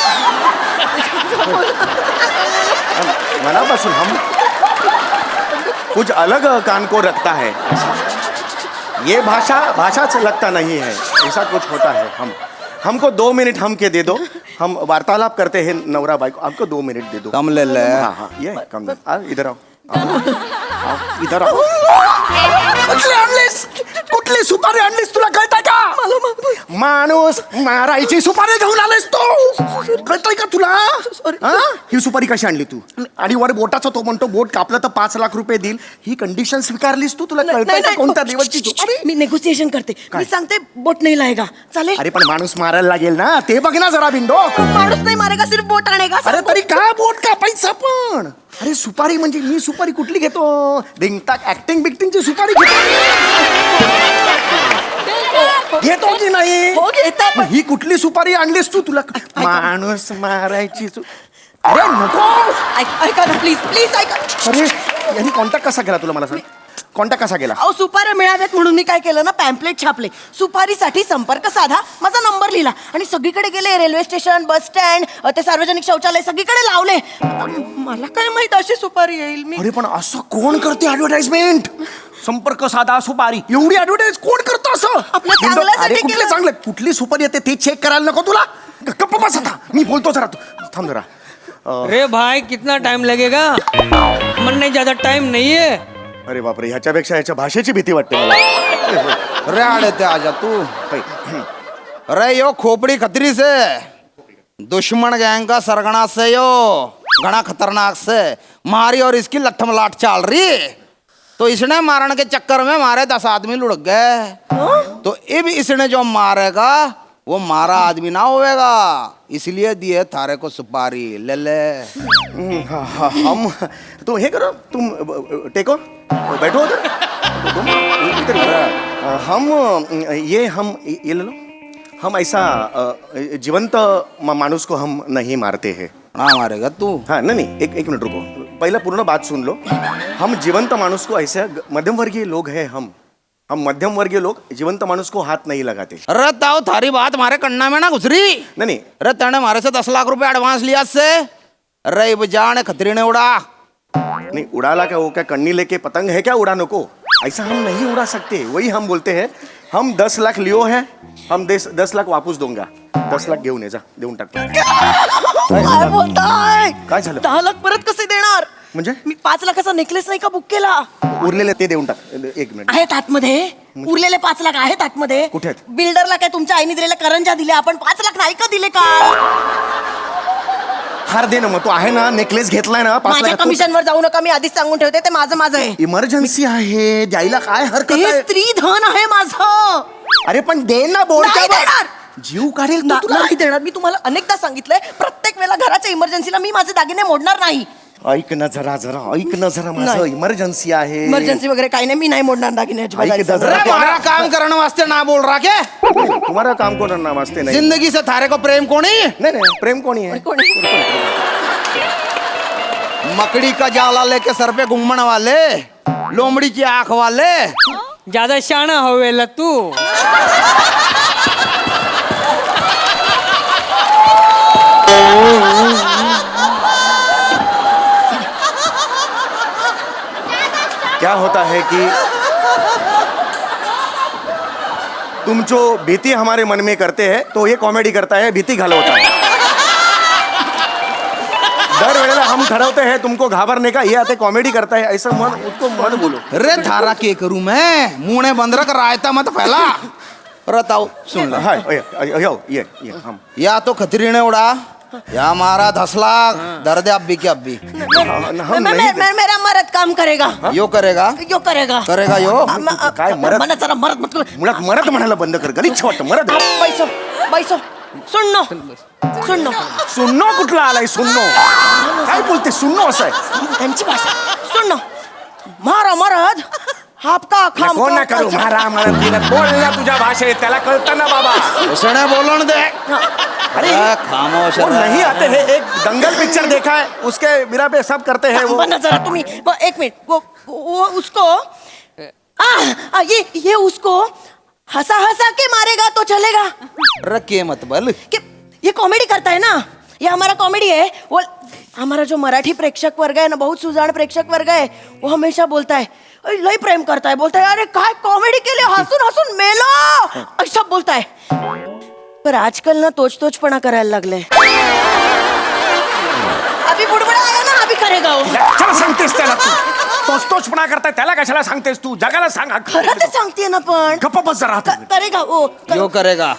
मनापासून हम कुछ अलग कान को रखता है. ये भाषा से लगता नहीं है. ऐसा कुछ होता है. हमको 2 मिनट हम के दे दो. हम वार्तालाप करते हैं नवरा बाई को. आपको 2 मिनट दे दो. कम ले ले. हाँ ये कम दे. इधर आओ. इधर आओ. कुठली सुपारी आणलीस तुला कळतंय का? माणूस मारायची सुपारी घेऊन आलेस तू. कळतंय का तुला? ही सुपारी कशी आणली तू? आणि वर बोटाचा तो म्हणतो बोट कापलं तर 5 लाख रुपये देईल. ही कंडिशन स्वीकारलीस तू? तुला कळतंय का कोणत्या देवाची सुपारी? मी नेगोसिएशन करते. मी सांगते बोट नाही लाएगा. चालेल. अरे पण माणूस मारायला लागेल ना. ते बघ ना जरा बिंडो. माणूस नाही मारेगा, सिर्फ बोट आणेगा. अरे तरी काय बोट कापायचं पण? अरे सुपारी म्हणजे मी सुपारी कुठली घेतो? डिंगटाक ऍक्टिंग बिक्टिंगची सुपारी घेतो की नाही? हो घेता. मग ही कुठली सुपारी आणलीस तू? तुला माणूस मारायची अरे नको. ऐका ना प्लीज ऐका. अरे यांनी कॉन्टॅक्ट कसा केला तुला मला सांग. कॉन्टॅक्ट कसा केला? अहो सुपाऱ्या मिळाव्यात म्हणून मी काय केलं ना, पॅम्पलेट छापले. सुपारीसाठी संपर्क साधा, माझा नंबर लिहिला आणि सगळीकडे गेले. रेल्वे स्टेशन, बस स्टँड, ते सार्वजनिक शौचालय सगळीकडे लावले. मला काय माहित अशी सुपारी येईल. मी अरे पण असं कोण करते ऍडव्हर्टाइजमेंट? संपर्क साधा सुपारी एवढी ऍडव्हर्टाइज कोण करतो असं? आपल्या चांगल्यासाठी कुठले केलं. चांगले कुठली सुपारी येते ते चेक करायला नको तुला? गप्प बस आता. मी बोलतो जरा. थांब जरा. अरे भाई कितना टाइम लगेगा? मन नहीं ज्यादा टाइम नहीं है. अरे बापरे, ह्याच्यापेक्षा ह्याच्या भाषेची भीती वाटते मला. रे आड़े ते आजा तू. अरे यो खोपड़ी खतरी से दुश्मन गैंग का सरगना से यो घना खतरनाक से मारी और इसकी लठम लाट चाल रही, तो इसने मारने के चक्कर में मारे 10 आदमी लुढ़क गए. तो अब इसने जो मारेगा वो मारा आदमी ना होएगा, इसलिए दिए थारे को सुपारी ले ले. हम तुम हे करो, तुम टेको, बैठो उधर. तुम इधर. हम ये ले लो. हम ऐसा जिवंत मानुस को हम नहीं मारते हैं. ना मारेगा तू. हाँ नहीं, एक मिनट रुको, पहला पूर्ण बात सुन लो. हम जीवंत मानुस को ऐसे, मध्यम वर्गीय लोग हैं हम मध्यम वर्गीय लोग जीवंत मानुस को हाथ नहीं लगाते. अरे ताऊ थारी बात मारे कन्ना में ना घुसरी. नहीं अरे तने मारे से 10 लाख रुपए एडवांस लिया से. अरे अब जाने खतरी ने उड़ा. नहीं, उड़ाला क्या, वो क्या कन्नी लेके पतंग है क्या उड़ाने को? ऐसा हम नहीं उड़ा सकते. वही हम बोलते हैं, हम 10 लाख लियो है, हम 10 लाख वापस दूंगा. 10 लाख घेऊन ये जा, देऊन टाक. काय बोलताय? काय झालं? 10 लाख परत कसे देणार? म्हणजे मी 5 लाखाचा नेकलेस नाही का बुक केला? उरलेले ते देऊन टाक. एक मिनिट. आहेत आतमध्ये उरलेले 5 लाख आहेत आतमध्ये. कुठे आहेत? बिल्डरला काय तुमच्या आईने दिलेल्या करंजा दिल्या, आपण 5 लाख नाही का दिले का? हार दे ना मग. तो आहे ना, नेकलेस घेतलाय ना 5 माझ्या लाख. कमिशनवर जाऊ नका, मी आधीच सांगून ठेवते, ते माझं आहे. इमर्जन्सी आहे, द्यायला काय हरकत ते आहे? स्त्री धन आहे माझं. अरे पण दे ना, नाही बोर्डच्या देणार. जीव काढेल तू तुला. नाही देणार. मी तुम्हाला अनेकदा सांगितलंय, प्रत्येक वेळेला घराच्या इमर्जन्सीला मी माझे दागिने मोडणार नाही. ऐक ना जरा ऐक ना जरा, माझं नाही. इमर्जन्सी आहे. इमर्जन्सी वगैरे काही नाही, मी नाही मोडणार दागिने अजिबात. ऐक जा जरा. अरे हमारा काम करने वास्ते ना बोल रहा क्या? तुम्हारा काम को करना वास्ते नहीं. जिंदगी से थारे को प्रेम कोणी. नहीं, प्रेम कोणी है? मकड़ी का जाला लेके सर पे घूमण वाले, लोमड़ी की आंख वाले. ज्यादा शाणा हवेला तू. क्या होता है कि तुम जो भीति हमारे मन में करते हैं, तो ये कॉमेडी करता है, भीति घालवता है. दर वेळेला हम ठरवते हैं तुमको घाबरने का, ये आते कॉमेडी करता है. ऐसा उसको मत बोलो. अरे थारा के करूं मैं, मुंह बंद रख, रायता मत फैला. बताओ सुन लो. हाँ, ये हम या तो खतरी ने उड़ा, या मारा 10 लाख. दर्द अब्बी की अब्बी. हम नहीं. मेरा मरद काम करेगा. यो करेगा यो करेगा. करेगा यो. काय मरद? मला जरा मरद मत करू. मुळात मरद म्हणायला बंद कर. गरीब वाटतं मरद. बैसो सुननो. सुन्नो कुठला आलाय? सुन्नो काय बोलते? सुन्नो असं आहे त्यांची भाषा. सुननो मारा मरद आपका काम कोण ना करू. मारा मरद बोल ना तुझ्या भाषेत, त्याला कळतं ना बाबा. उसने बोलन दे. अरे खामोश वो नहीं आते हैं. एक दंगल पिक्चर देखा है, उसके बिना पे सब करते हैं वो. बना जरा तुम्ही. एक मिनिट. वो उसको ये उसको हंसा हंसा के मारेगा तो चलेगा. रखे मत बल. कि ये कॉमेडी करता है ना, ये हमारा कॉमेडी है. वो हमारा जो मराठी प्रेक्षक वर्ग है ना, बहुत सुजान प्रेक्षक वर्ग है, वो हमेशा बोलता है, लय प्रेम करता है, बोलता है अरे काय कॉमेडी के लिए हसून हसून मेलो, ऐसा बोलता है. पर आजकल ना तोचपणा करायला लागले. अभी बुडबुडा आया ना, अभी करेगा वो. चला सांगतेस त्याला तू. तोचपणा करताय त्याला कशाला सांगतेस तू? जगाला सांग. खरं तर सांगते ना, पण गप्प बस जरा. करेगा वो. यो करेगा.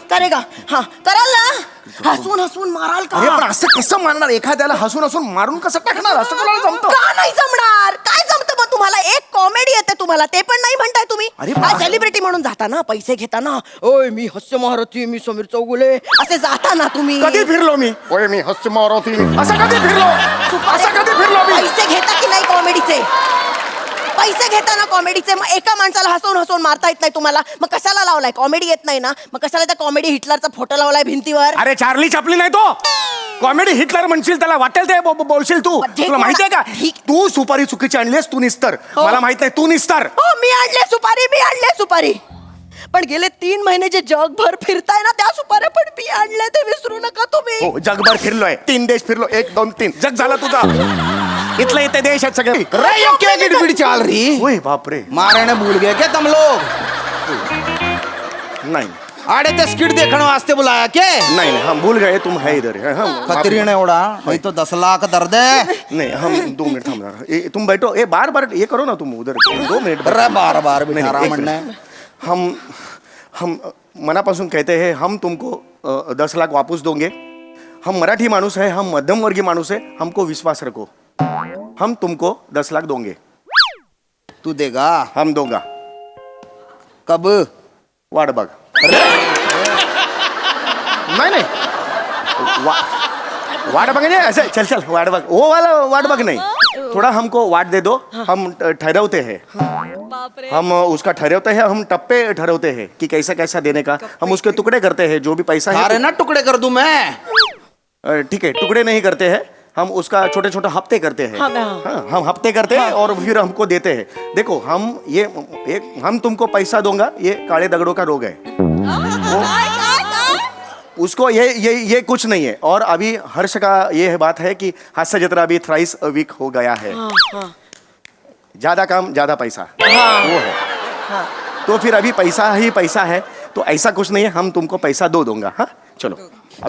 हा कराल ना. हसून हसून माराल का? अरे पण असं कसं मारणार? एखाद्याला हसून हसून मारून कसं टाकणार? असं कोणाला जमतं? का नाही जमणार? काय जमतं मग तुम्हाला? एक कॉमेडी येते तुम्हाला, ते पण नाही म्हणताय तुम्ही. अरे बा- सेलिब्रिटी म्हणून जाता ना, पैसे घेताना, ओय मी हास्य महारथी, मी समीर चौगुले, असे जाता ना तुम्ही. कधी फिरलो मी? ओय मी हस्य मारुती. असं कधी फिरलो? असं कधी फिरलो मी? पैसे घेता की नाही कॉमेडीचे? पैसे घेताना कॉमेडीचे. मग एका माणसाला हसवून हसवून मारता येत नाही तुम्हाला, मग कशाला लावलाय? कॉमेडी येत नाही ना, मग कशाला त्या कॉमेडी हिटलरचा फोटो लावलाय भिंतीवर? अरे चार्ली चॅपलिन नाही तो. कॉमेडी हिटलर म्हणशील, त्याला वाटेल ते बोलशील तू. जे तुला माहितीये का, ठीक. तू सुपारी चुकीची आणलीस. तू निस्तर. हो. मला माहित नाही, तू निस्तर. हो मी आणले सुपारी. पण गेले 3 महिने जे जगभर फिरताय ना, त्या सुपाऱ्या पण मी आणल्या, ते विसरू नका तुम्ही. हो जगभर फिरलोय. 3 देश फिरलो. 1 2 3 जग झाला तुझा. इथलं इथे देश आहेत सगळे. अरे यो क्या गिड़गिड़ चाल रही. ओए बापरे. मारने भूल गए क्या तुम लोग? नाही अरे ते स्किट देखने वास्ते बुलाया क्या नहीं नहीं हम भूल गए तुम है इधर हम खतरी ने उड़ा नहीं तो 10 लाख दर्द है नहीं हम 2 मिनट थांब जरा. तुम बैठो ए बार बार ये करो ना तुम उधर 2 मिनट अरे बार बार नहीं, बिठारा एक म्हणणे मिनट. हम मनापासून कहते हैं हम तुमको 10 लाख वापस दोगे. हम मराठी माणूस है, हम मध्यम वर्गीय माणूस है, हमको विश्वास रखो. हम तुमको 10 लाख दोगे. तू देगा हम दोगा. कब वाट बघ. नहीं नहीं वाट बघ नहीं ऐसे चल चल वाट बघ वो वाला वाट बघ नहीं. थोड़ा हमको वाट दे दो. हम ठहरावते हैं. हम उसका ठहरावते हैं. हम टप्पे ठहरावते हैं कि कैसा कैसा देने का. हम उसके टुकड़े करते हैं जो भी पैसा अरे है. ना टुकड़े कर दूं मैं. ठीक है टुकड़े नहीं करते हैं. हम उसका छोटे छोटे हफ्ते करते हैं. हाँ, हम हफ्ते करते हैं और फिर हमको देते हैं. देखो हम तुमको पैसा दूंगा. ये काले दगड़ों का रोग है. उसको ये कुछ नहीं है. और अभी हर्ष का ये बात है कि हास्य जत्रा अभी थ्राइस वीक हो गया है. ज्यादा काम ज्यादा पैसा वो है. तो फिर अभी पैसा ही पैसा है. तो ऐसा कुछ नहीं है. हम तुमको पैसा दूंगा. हाँ चलो.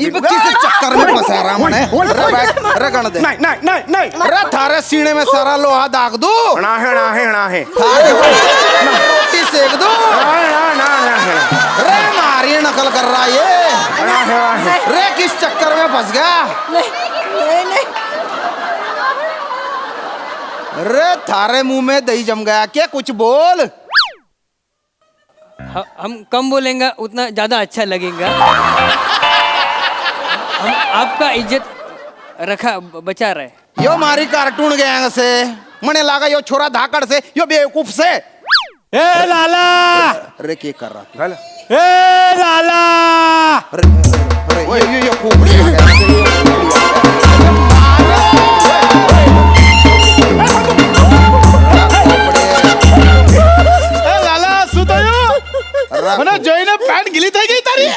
ये किस चक्कर में फंसा रहा मने अरे गण दे नहीं नहीं नहीं नहीं. अरे थारे सीने में सारा लोहा दाग दू. ना है थारे रोटी सेक दू. अरे मारी नकल कर रहा ये. रे किस चक्कर में फंस गया. अरे थारे मुंह में दही जम गया क्या. कुछ बोल. हम कम बोलेंगे उतना ज्यादा अच्छा लगेगा. हम आपका इज्जत रखा बचा रहे. यो मारी कार्टून गैंग से मने लागा यो छोरा धाकड़ से यो बेवकूफ से. ए लाला अरे क्या कर रहा. ए लाला अरे ये खोपड़ी आ गया. ए लाला सुतायो મને જોઈને પેન્ટ ગીલી થઈ ગઈ તારી.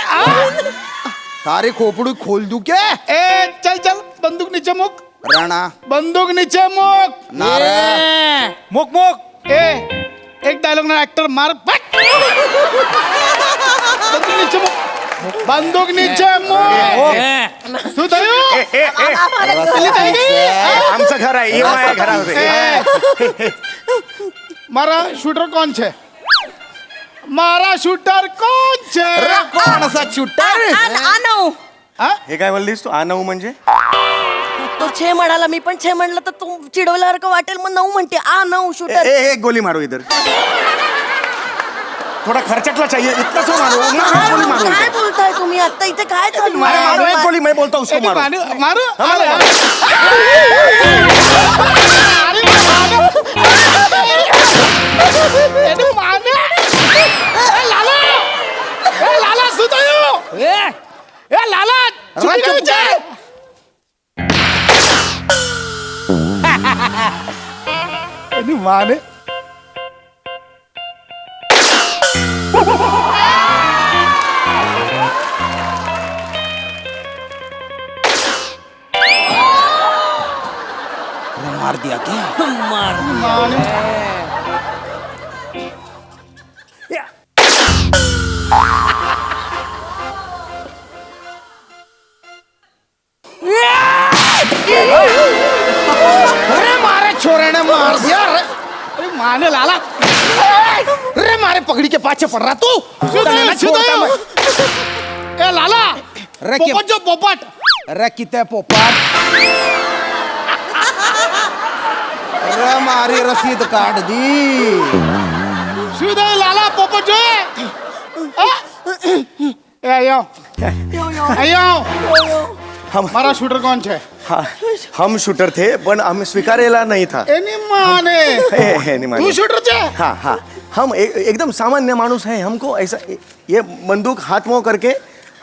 તારી ખોપડી ખોલ દઉં કે. એ ચલ ચલ બંદૂક નીચે મૂક. રાણા બંદૂક નીચે મૂક. ના રે મૂક મૂક. એ એક ડાયલોગ ના એક્ટર માર પટ. બંદૂક નીચે મૂક. બંદૂક નીચે મૂક. શું થયું. रसली થઈ ગઈ. आमचं घर आहे. ये माझ्या घरामध्ये. મારા શૂટર કોણ છે. મારા શૂટર કોણ છે. अरे कौन सा शूटर. हे काय बोललीस तू. आनऊ म्हणजे तो छे म्हणाला. मी पण छे म्हणलं तर तू चिडवल्यासारखं वाटेल. मग 9 म्हणते. 9 शूटर. एक गोली मारो इधर. थोड़ा खर्चटला चाहिए. इतना क्यों मारो. गोली मारो काय इधर. बोलताय तुम्ही आता. इथे काय चालू अरे मारो एक आहे. गोली. मैं बोलता हूँ उसको मारो. મારું લાલા શું થયું. એ લાલા ચૂકી ગયું છે. એની માને मार दिया क्या. अरे मारे छोरे ने मार दिया. અરે માને લાલા. अरे मारे पगड़ी के पाछे पड़ रहा तू. શું થયું શું થયું. એ લાલા અરે કેમ? પોપટ જો પોપટ. अरे किते पोपट. अरे मारी रसीद काट दी. શું થયું લાલા પોપટ જો. એ આયો આયો. हमारा शूटर कौन है. हाँ, हम शूटर थे पण हम स्वीकारेला नहीं था. एनी माने नहीं माने. तू शूटर छे. हाँ हाँ हम एकदम सामान्य मानुस हैं. हमको ऐसा ये बंदूक हाथ मुँह करके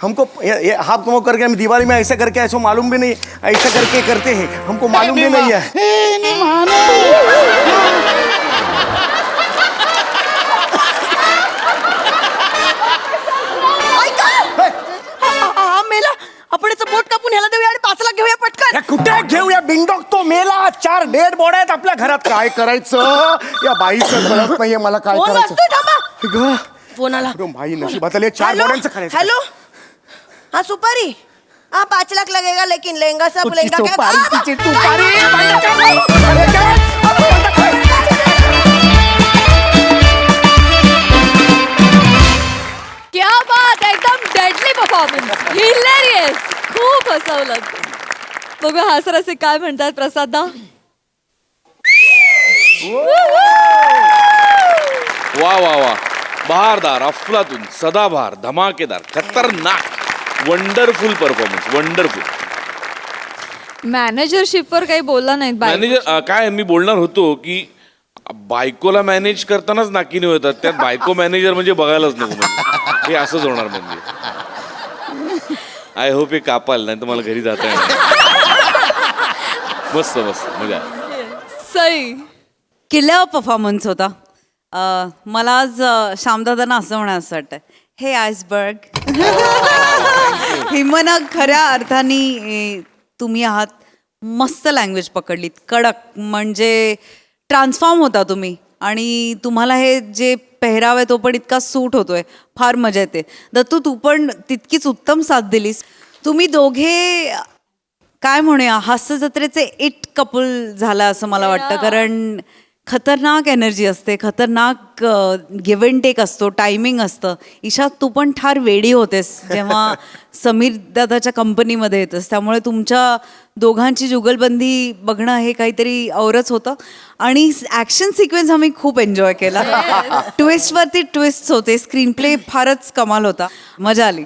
हमको ये हाथ मुँह करके हम दीवार में ऐसा करके ऐसा मालूम भी नहीं. ऐसा करके करते हैं. हमको मालूम भी नहीं है. एनी माने मेला. आपण याचं बोट कापून ह्याला देऊया आणि 5 लाख घेऊया पटकन. कुठे घेऊया बिंडॉक. तो मेला. 4 डेड बॉड आहेत आपल्या घरात. काय करायचं. या बाईचं कळत नाहीये मला काय कोण करायचं. असतोय. थांबा. फोन आला. अरे भाई नशिबात आले 4 बॉड्यांचं खाण्याचं. हेलो हाँ सुपारी. हाँ 5 लाख लगेगा लेकिन लहंगा सब तुझी लहंगा सुपारी, क्या तुझी सुपारी. क्या बात आहे, एकदम डेडली परफॉर्मन्स, हिलेरियस, खूप हसवलं. बघूया हास्यरसिक काय म्हणतात प्रसादा. वा वा वा, बहारदार, अफलातून, सदाबहार, धमाकेदार, खतरनाक, वंडरफुल परफॉर्मन्स, वंडरफुल. मॅनेजरशिपवर काही बोलला नाहीत बाई. मॅनेजर काय मी बोलणार होतो की बायकोला मॅनेज करतानाच नाकीने होतात, त्यात बायको मॅनेजर म्हणजे बघायलाच नको. म्हणजे हे असंच होणार म्हणजे. आय होप हे कापाल, नाही तर मला घरी जाता येणार. मस्त मस्त मजा. सई. किल्ल्यावर परफॉर्मन्स होता. मला आज श्यामदादांना असं म्हणायचं वाटतं, हे आइसबर्ग. हिमनग खऱ्या अर्थाने तुम्ही आहात. मस्त लँग्वेज पकडलीत, कडक, म्हणजे ट्रान्सफॉर्म होता तुम्ही. आणि तुम्हाला हे जे पेहराव आहे तो पण इतका सूट होतोय, फार मजा येते. दत्तू तू पण तितकीच उत्तम साथ दिलीस. तुम्ही दोघे काय म्हणूया हास्य जत्रेचे इट कपल झाला असं मला वाटतं. कारण खतरनाक एनर्जी असते, खतरनाक गिव्ह अँड टेक असतो, टायमिंग असतं. ईशा तू पण ठार वेडी होतेस जेव्हा समीर दादाच्या कंपनीमध्ये येतस. त्यामुळे तुमच्या दोघांची जुगलबंदी बघणं हे काहीतरी औरच होतं. आणि ॲक्शन सिक्वेन्स आम्ही खूप एन्जॉय केला. ट्विस्टवरती ट्विस्ट होते, स्क्रीन प्ले फारच कमाल होता, मजा आली.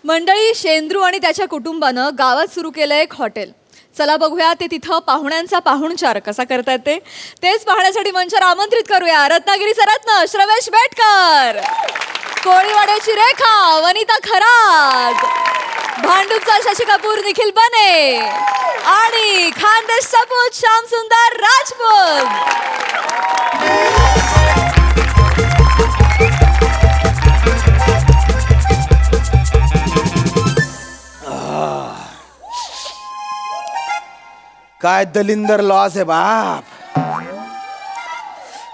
मंडळी, शेंद्रू आणि त्याच्या कुटुंबानं गावात सुरू केलं एक हॉटेल. चला बघूया ते तिथं पाहुण्यांचा पाहुणचार कसा करतायत तेच पाहण्यासाठी मंचावर आमंत्रित करूया रत्नागिरीचा रत्न श्रवेश बेटकर, कोळीवाड्याची रेखा वनिता खरात, भांडूपचा शशी कपूर निखिल बने आणि खानदेश सपूत श्याम सुंदर राजपूत. काय दलिंदर लॉस आहे बाप.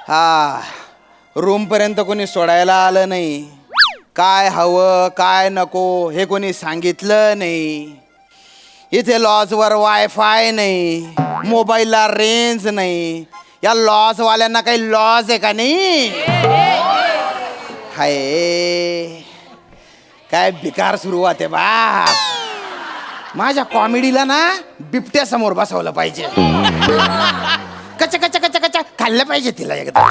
हा रूम पर्यंत कोणी सोडायला आलं नाही. काय हवं काय नको हे कोणी सांगितलं नाही. इथे लॉजवर वायफाय नाही, मोबाईलला रेंज नाही. या लॉजवाल्यांना काही लॉज आहे का नाही. हाय काय बेकार सुरुवात आहे बाप. माझ्या कॉमेडीला ना बिबट्या समोर बसवलं पाहिजे. कच कच कच कच खाल्लं पाहिजे तिला एकदा.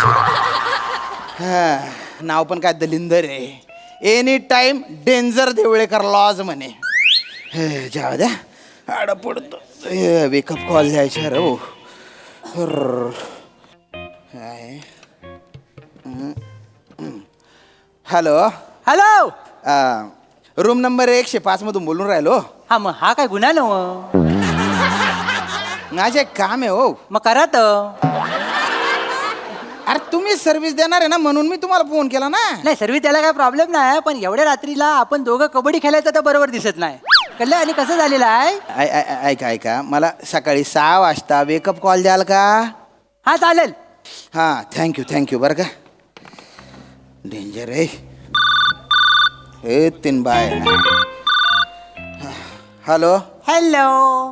हा नाव पण काय दलिंदर आहे. Any time danger Devlekar lodge म्हणे. जाऊ द्या आड पडतो. वेकअप कॉल द्यायचा रे. Hello hello. रूम नंबर 105 मधून बोलून राहिलो. हा मग हा काय गुन्हा नव. माझे एक काम आहे हो. मग करा तर. अरे तुम्ही सर्व्हिस देणार आहे ना म्हणून मी तुम्हाला फोन केला ना. नाही सर्व्हिस त्याला काय प्रॉब्लेम नाही, पण एवढ्या रात्रीला आपण दोघं कबड्डी खेळायचं तर बरोबर दिसत नाही. कळलं. आणि कसं झालेलं आहे. ऐका ऐका मला सकाळी 6 वाजता वेकअप कॉल द्याल का. हा चालेल. हां थँक्यू बरं का. डेंजर आहे हे 3 बाय. Hello hello.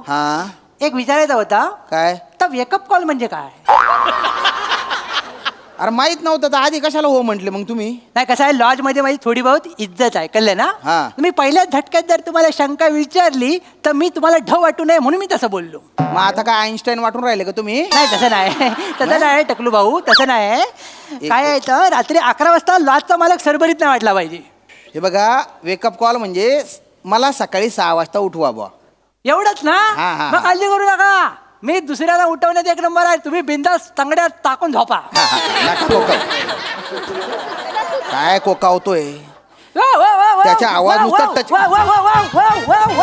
हां एक विचारायचा होता. काय. तर वेकअप कॉल म्हणजे काय. अरे माहित नव्हतं तर आधी कशाला हो म्हटले मग तुम्ही. नाही कसं आहे लॉज मध्ये माझी थोडी बहुत इज्जत आहे. कळलं ना. हा. तुम्ही पहिल्याच झटक्यात जर तुम्हाला शंका विचारली तर मी तुम्हाला ढ वाटू नये म्हणून मी तसं बोललो. मग आता काय आईन्स्टाईन वाटून राहिले का तुम्ही. नाही तसं नाही. तसं नाही टकलू भाऊ तसं नाही. काय आहे तर रात्री 11 वाजता लॉजचा मालक सरभरीत नाही वाटला पाहिजे. हे बघा वेकअप कॉल म्हणजे मला सकाळी 6 वाजता उठवा बुवा. एवढंच ना. हा. मग काळजी करू नका. मी दुसऱ्याला उठवण्यात 1 नंबर आहे. तुम्ही बिंदास तांगड्यात टाकून झोपा. नका कोकाव. काय कोकावतोय. त्याचा आवाज नुसता टच.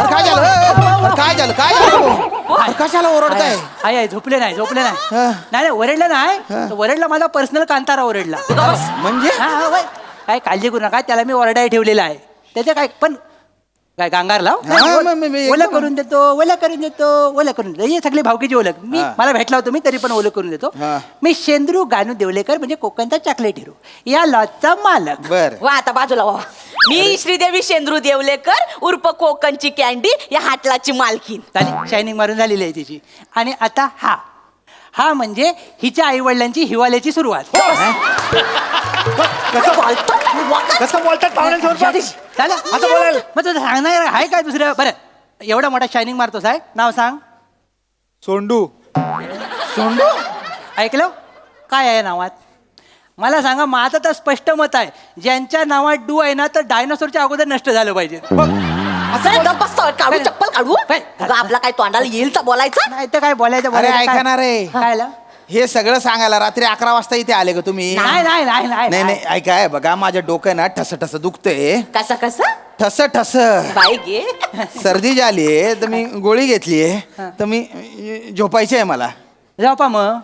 काय झालं काय झालं काय झालं. कशाला ओरडताय. आहे झोपले नाही नाही ओरडलं नाही. ओरडला माझा पर्सनल कांतारा ओरडला. म्हणजे काय काळजी करू नका. त्याला मी ओरडाय ठेवलेला आहे. त्याचे काय पण काय गांगार लाव हा, ओलं करून देतो ओलं करून देतो ओलं करून देतो हे सगळे भावकीची ओळख मी मला भेटला होतो मी तरी पण ओलं करून देतो हा. मी शेंद्रू गानू देवलेकर म्हणजे कोकणचा चॉकलेट हिरो या लॉजचा मालक बर वा आता बाजूला वा मी श्रीदेवी शेंद्रू देवलेकर उर्फ कोकणची कॅन्डी या हाटलाची मालकीन. झाली शायनिंग मारून झालेली आहे तिची. आणि आता हा म्हणजे हिच्या आई वडिलांची हिवाळ्याची सुरुवात. कसं बोलतात पाहुण्यांसमोर झालं असं बोलायला मग तुझं सांगणार आहे काय दुसरं बरं एवढा मोठा शायनिंग मारतोस आहे नाव सांग. सोंडू. सोंडू ऐकलं काय आहे नावात मला सांगा माझं तर स्पष्ट मत आहे ज्यांच्या नावात डू आहे ना तर डायनासोरच्या अगोदर नष्ट झालं पाहिजे. काढू चप्पल काढू अगं, आपला काय तोंडाला येईल तर बोलायचं नाही तर काय बोलायचं अरे ऐका ना रे काय हे सगळं सांगायला रात्री 11 वाजता इथे आले का तुम्ही? नाही नाही नाही नाही नाही ऐका आहे बघा माझ्या डोकं ना ठस ठस दुखतंय. कसं कसं ठस ठस बाई गे सर्दी झालीये तर मी गोळी घेतलीये तर मी झोपायची आहे मला. जाऊ मग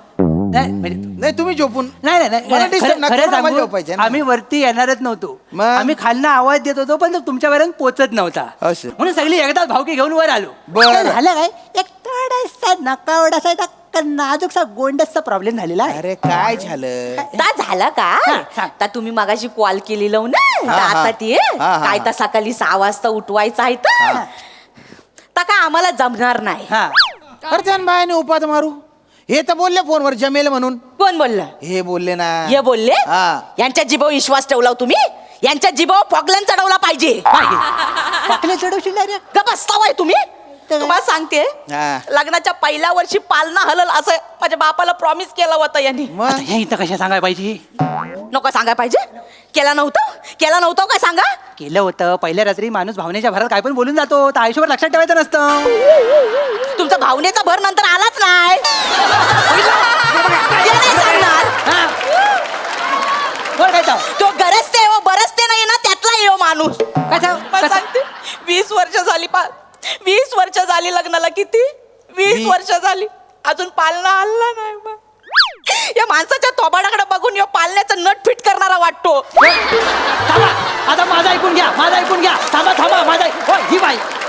नाही म्हणजे नाही तुम्ही झोपून नाही नाही, नाही मला नाही, disturb खरं- नका खरं करू, मला सांगू, झोपायचं आहे ना. आम्ही वरती येणारच नव्हतो मग? आम्ही खालना आवाज देत होतो पण तो तुमच्यापर्यंत पोचत नव्हता असं. म्हणून सगळी एकदाच भावकी घेऊन वर आलो. बरं. काय झालं काय एक थोडासा नकावडासा नाजूकसा गोंडसचा प्रॉब्लेम झालेला आहे. अरे काय झालं? ता झालं का हा, सांग. तर तुम्ही मगाशी कॉल केली लावू ना तर हा, हा. आता ते हा, हा, काय हा. तर सकाळी 6 वाजता उठवायचं आहे तर काय आम्हाला जमणार नाही. हा अरे त्या बायाने उपात मारू हे तर बोलले फोनवर जमेल म्हणून. कोण बोललं हे बोलले ना हे बोलले हा. यांच्या जिभावर विश्वास ठेवला हो तुम्ही यांच्या जिभावर फॉकलन चढवला पाहिजे. पाकले चढवशील direct? का बसतावाय तुम्ही तुम्हाला सांगते हा. लग्नाच्या पहिल्या वर्षी पालना हलल असं माझ्या बापाला प्रॉमिस केलं होतं यांनी. आता मग हे इथं कशा सांगायला पाहिजे नको सांगाय पाहिजे केला नव्हतं काय सांगा. केलं होतं पहिल्या रात्री माणूस भावनेच्या भरात काय पण बोलून जातो तर आयुष्यभर लक्षात ठेवायचं नसतं. तुमचा भावनेचा भर नंतर आलाच नाही ते नाही सांगणार. हा. बोल काय तो? तो गरजते हो बरसते नाही ना त्यातला येऊ माणूस. कसं? पण कसं? सांगते 20 वर्ष झाली 20 वर्ष झाली लग्नाला किती 20 वर्ष झाली अजून पालना हल्ला नाही बा. या माणसाच्या थोबाडाकडे बघून या पालण्याचं नट फिट करणारा वाटतो. थांबा आता माझा ऐकून घ्या थांबा माझा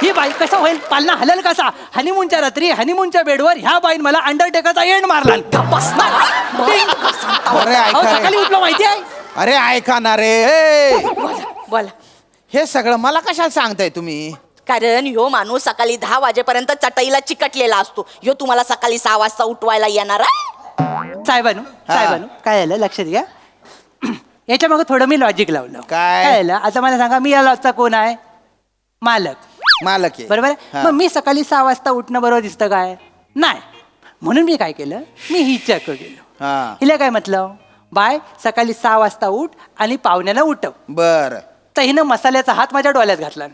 ही बाई कसं होईल पालना हलल कसा हनीमूनच्या रात्री हनीमूनच्या बेडवर ह्या बाईन मला अंडरटेकरचा एंड मारला. अरे ऐका रे. सकाळी उठलो माहिती आहे अरे ऐका ना रे ए. बोला हे सगळं मला कशाला सांगताय तुम्ही? कारण ह्यो माणूस सकाळी 10 वाजेपर्यंत चटईला चिकटलेला असतो ह्यो तुम्हाला सकाळी 6 वाजता उठवायला येणार आहे. साहेबानू काय झालं लक्ष द्या याच्या मागे थोडं मी लॉजिक लावलं. काय? झालं आता मला सांगा मी या लॉजचा कोण आहे मालक मालक आहे. बरोबर आहे? हा. मग मी सकाळी 6 वाजता उठणं बरोबर दिसतं काय नाही म्हणून मी काय केलं मी हिच्याकडे गेलो. हा. हिला काय म्हटलं बाय सकाळी 6 वाजता उठ आणि पाहुण्याला उठव. बर तर हिनं मसाल्याचा हात माझ्या डोळ्यात घातला.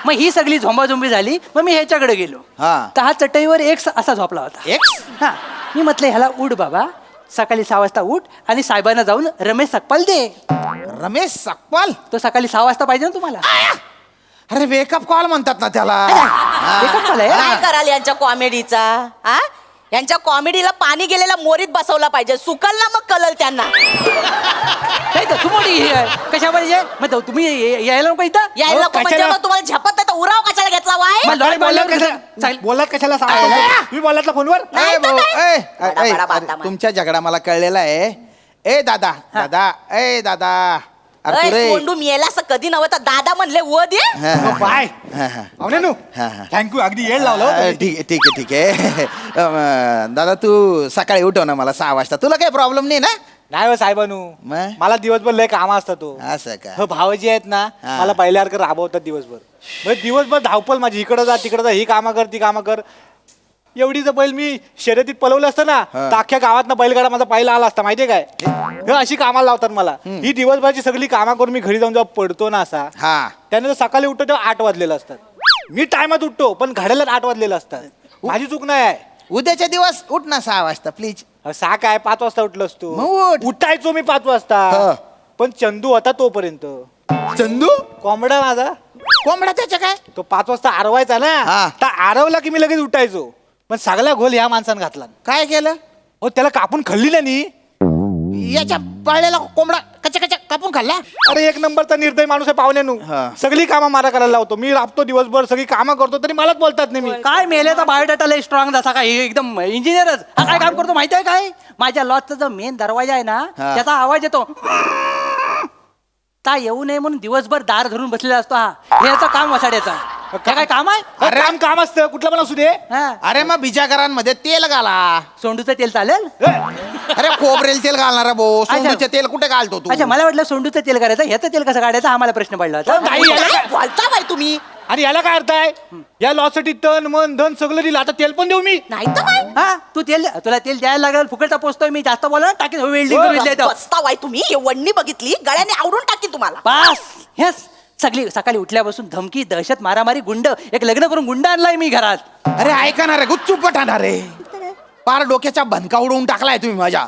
मग ही सगळी झोंबाझोंबी झाली मग मी ह्याच्याकडे गेलो. हा. तर हा चटईवर एक असा झोपला होता. हा मी म्हटलं ह्याला उठ बाबा सकाळी 6 वाजता उठ आणि साहेबांना जाऊन रमेश सकपाल दे. रमेश सकपाल तो सकाळी 6 वाजता पाहिजे ना तुम्हाला. अरे वेकअप कॉल म्हणतात ना त्याला. Wake up call आहे? काय कराल यांच्या कॉमेडीचा हा यांच्या कॉमेडीला पाणी गेलेला मोरीत बसवला पाहिजे सुकल ना मग कलल त्यांना. नाही तर तू मोठी हे आहे. कशा पाहिजे मग तुम्ही यायला नको इथं यायला नको म्हणजे मग तुम्हाला झपत नाही तर उराव कशाला घेतला वाय. मग लॉरी बोलल्यावर कसं? बोलत कशाला सांगतो तुम्ही बोललात ना फोनवर नाही ए तर भाऊ, काय? ए, बडा, ए, बडा, अरे, बाता, तुमच्या झगडा मला कळलेला आहे. ए दादा अरे तू अय, रे सोंडू मेला असं कधी नव्हतं दादा म्हणले व दे. हा, हा, बाय हा, हा. अवनेनू हा, हा. थँक्यू अगदी येड लावलं ठीक आहे दादा तू सकाळी उठव ना मला 6 वाजता तुला काही प्रॉब्लेम नाही ना? नाही हो साहेबानू मग? मला दिवसभर लय काम असतात तो असं का? हो भावजी आहेत ना हा. मला पहिल्यासारखं राबवतात दिवसभर म्हणजे दिवसभर धावपल माझी इकडं जा तिकडं जा ही कामं कर ती कामं कर एवढी जर बैल मी शर्यतीत पळवलं असतं ना हा. तर अख्ख्या गावात बैलगाडा माझा पहिला आला असता माहितीये काय हे अशी कामाला लावतात मला ही दिवसभराची सगळी कामं करून मी घरी जाऊन जेव्हा पडतो ना असा हा त्यानंतर सकाळी उठतो तेव्हा 8 वाजलेलं असतात मी टायमात उठतो पण घड्याला 8 वाजलेलं असतात माझी चूक नाही आहे उद्याच्या दिवस उठ ना 6 वाजता प्लीज. अहो, 6 काय 5 वाजता उठलो असतो मग उठ. उठायचो मी 5 हा. वाजता पण चंदू होता तोपर्यंत चंदू कोंबडा माझा कोंबडा त्याच्या काय? तो 5 वाजता आरवायचा ना हा. तर आरवला की मी लगेच उठायचो पण सगळा घोल ह्या माणसानं घातला काय केलं? हो त्याला कापून खाल्ली ना नी याच्या पाळलेला कोंबडा कचा कचा कापून खाल्ला अरे एक नंबरचा निर्दय माणूस आहे पाहुण्यानू. सगळी कामं मला करायला लावतो. मी राबतो दिवसभर, सगळी कामं करतो, तरी मलाच बोलतात नाही. मी काय मेलेचा बायोडाटा लय स्ट्रॉंग जसा काय एकदम इंजिनियरच. हा काय काम करतो माहिती आहे काय? माझ्या लॉजचा जो मेन दरवाजा आहे ना त्याचा आवाज येतो. ता येऊ नये म्हणून दिवसभर दार धरून बसलेला असतो हा. हे याचं काम वसाड्याचा. हे काय काम आहे? अरे काम असतं कुठलं पण असू दे. हा. अरे मग बिजागरांमध्ये तेल घाला. सोंडूचं तेल चालेल? अरे खोबरेल तेल घालणार भाऊ. सोंडूचे तेल कुठे घालतो तू? अच्छा, मला वाटलं सोंडूचं तेल करायचं, ह्याचं तेल कसं काढायचं हा मला प्रश्न पडला होता. ताई, याला काय- बोलता बाई तुम्ही. आणि याला काय अर्थ आहे? या लॉसाठी तन मन धन सगळं दिलं, आता तेल पण देऊ मी? नाही तर काय हा तू तेल तुला तेल द्यायला लागेल, फुकटचा पोचतोय मी. जास्त बोला टाकेन वेल्डिंग. बसता बाई तुम्ही. हे वडणी बघितली गळ्याने आवडून टाकी तुम्हाला. बस हेच सगळी सकाळी उठल्यापासून धमकी, दहशत, मारामारी, गुंड. एक लग्न करून गुंड आणलाय मी घरात. अरे ऐका ना रे, गुच्चूप टाणार रे. पार डोक्याचा भनका उडवून टाकलाय तुम्ही माझ्या.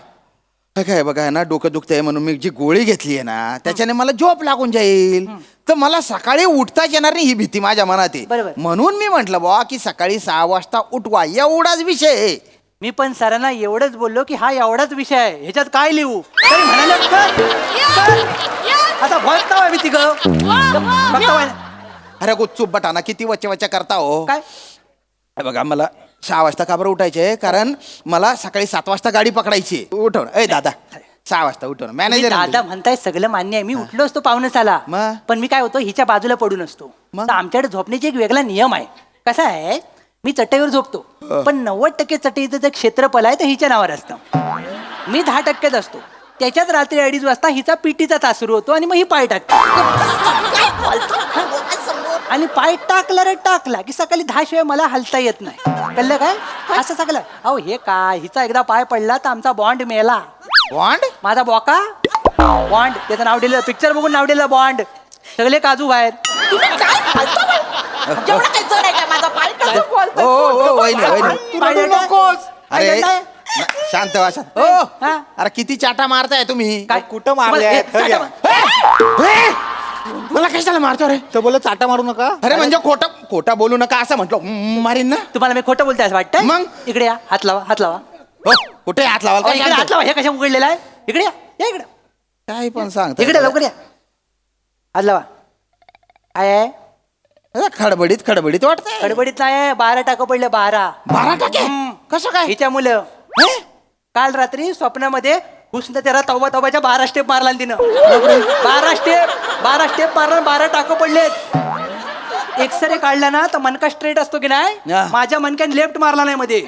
काय बघा ना, डोकं दुखतंय म्हणून मी जी गोळी घेतली आहे ना त्याच्याने मला झोप लागून जाईल, तर मला सकाळी उठताच येणार नाही ही भीती माझ्या मनात आहे. बरोबर. म्हणून मी म्हंटल बुवा की सकाळी 6 वाजता उठवा, एवढाच विषय आहे. मी पण सरांना एवढंच बोललो की हा एवढाच विषय आहे, ह्याच्यात काय लिहू? तरी म्हणाले, "कर." आता भरता मी तिघ अरे गुच्चूप बटाना किती वच्चे वच्चे करता हो. काय हे बघा, मला 6 वाजता का बरं उठायचे? कारण मला सकाळी 7 वाजता गाडी पकडायची. उठव ए दादा, 6 वाजता उठव. तुम्ही मॅनेजर दादा म्हणताय सगळं मान्य आहे. मी उठलो असतो पाहुणेसाला, मग? पण मी काय होतो हिच्या बाजूला पडून असतो. मग? तर आमच्याकडे झोपण्याची एक वेगळा नियम आहे. कसा आहे, मी चटईवर झोपतो, पण 90% चटईचं जे क्षेत्रफळ आहे ते हिच्या नावावर असतं. मी 10%च असतो. त्याच्यात रात्री 2:30 वाजता हिचा पीटीचा तास सुरू होतो आणि मग ही पाय टाकते. आणि पाय टाकला रे टाकला की सकाळी 10 शिवाय मला हलता येत नाही. कळलं काय? असं सगळं. अहो हे काय, हिचा एकदा पाय पडला तर आमचा बॉन्ड मेला. बॉन्ड? माझा बॉका बॉन्ड, त्याचं नाव दिलं, पिक्चर बघून नाव दिलं बॉन्ड. सगळे काजू बाहेर. तुम्ही काय बोलता बाई? एवढं काय जड आहे का माझा पाय? कसं बोलतोय? ओ वहिनी वहिनी. पाय नकोस. अरे शांत व्हा, शांत. ओ हा? अरे किती चाटा मारताय तुम्ही? काय कुठं मारले आहेत? मला- घरी चाटा- या. मला कशाला मारतो रे? तर बोल चाटा मारू नका. अरे म्हणजे खोटा बोलू नका असं म्हटलं, मारीन ना. तुम्हाला मी खोटं बोलते असं वाटतं? मग? इकडे या, हात लावा, हात लावा. हो, कुठे हात लावाल? इकडे हात लावा. हे कशा उघडलेला आहे? इकडे या, या इकडे. काय पण सांगता. इकडे लवकर या. हात लावा. आहे खडबडीत वाटतंय. गडबडीत नाही, 12 टाकं पडले, 12. 12 टाके? कसं काय? हिच्या मुलं काल रात्री स्वप्नामध्ये हुसन त्याला तौबाच्या 12 स्टेप मारला आणि तिनं. 12 स्टेप मारला, 12 टाकं पडलेत. एक्सरे काढला ना तर मनका स्ट्रेट असतो की नाही, हा. माझ्या मनक्याने लेफ्ट मारला नाही मध्ये.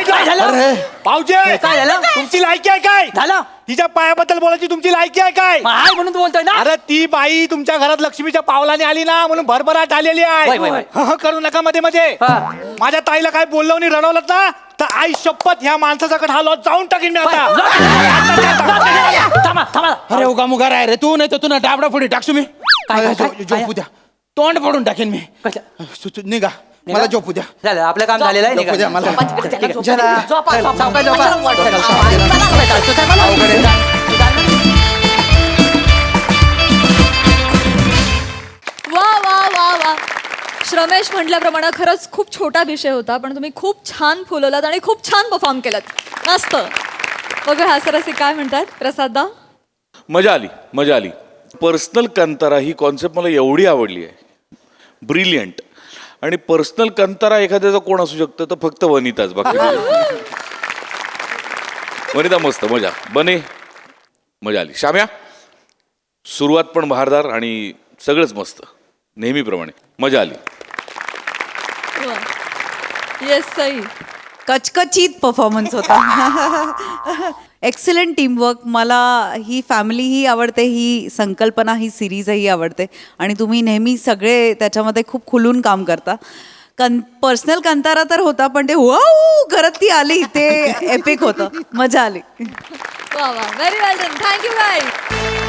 काय झालं? अरे भाऊजी, काय झालं? तुमची लायकी आहे काय? झालं तिच्या पायाबद्दल बोलायची तुमची लायकी आहे काय? मग हाय म्हणून बोलतोय ना. अरे ती बाई तुमच्या घरात लक्ष्मीच्या पावलाने आली ना म्हणून भरभराट आलेली वय, वय, वय. आहे. करू नका मध्ये मध्ये. हा. माझ्या ताईला काय बोललो आणि रडवलं ना तर आई शपथ ह्या माणसाचा कट हा लॉज जाऊन टाकीन मी आता. थांबा थांबा. अरे उगा मुगा राय रे तू, नाही तर तू ना डाबडा पुढे टाकसू मी. काय? झोपू द्या, तोंड पडून टाकेन मी. निघा, मला झोपू द्या. झालं आपलं काम झालेलं आहे. झोपू द्या मला. झोपा, झोपा. सावकाश झोपा. अवघड आहे ना. वा वा वा वा. श्रमेश म्हटल्याप्रमाणे खरंच खूप छोटा विषय होता, पण तुम्ही खूप छान फुलवलात आणि खूप छान परफॉर्म केलात. मस्त. बघा हा सरसी काय म्हणतात प्रसाददा. मजा आली. पर्सनल कंतारा ही कॉन्सेप्ट मला एवढी आवडली आहे, ब्रिलियंट. आणि पर्सनल कंतारा एखाद्याचा कोण असू शकतं तर फक्त वनिताच. बाकी वनिता मस्त, मजा आली. शाम्या, सुरुवात पण बहारदार आणि सगळंच मस्त, नेहमीप्रमाणे मजा आली. येस सई. कचकचित परफॉर्मन्स होता. Excellent teamwork. मला ही फॅमिली ही आवडते, ही संकल्पना, ही सिरीजही आवडते आणि तुम्ही नेहमी सगळे त्याच्यामध्ये खूप खुलून काम करता. पर्सनल कंतारा तर होता, पण ते वाव करत ती आली ते एपिक होतं. मजा आली. वा वा. व्हेरी वेल डन. Thank you guys.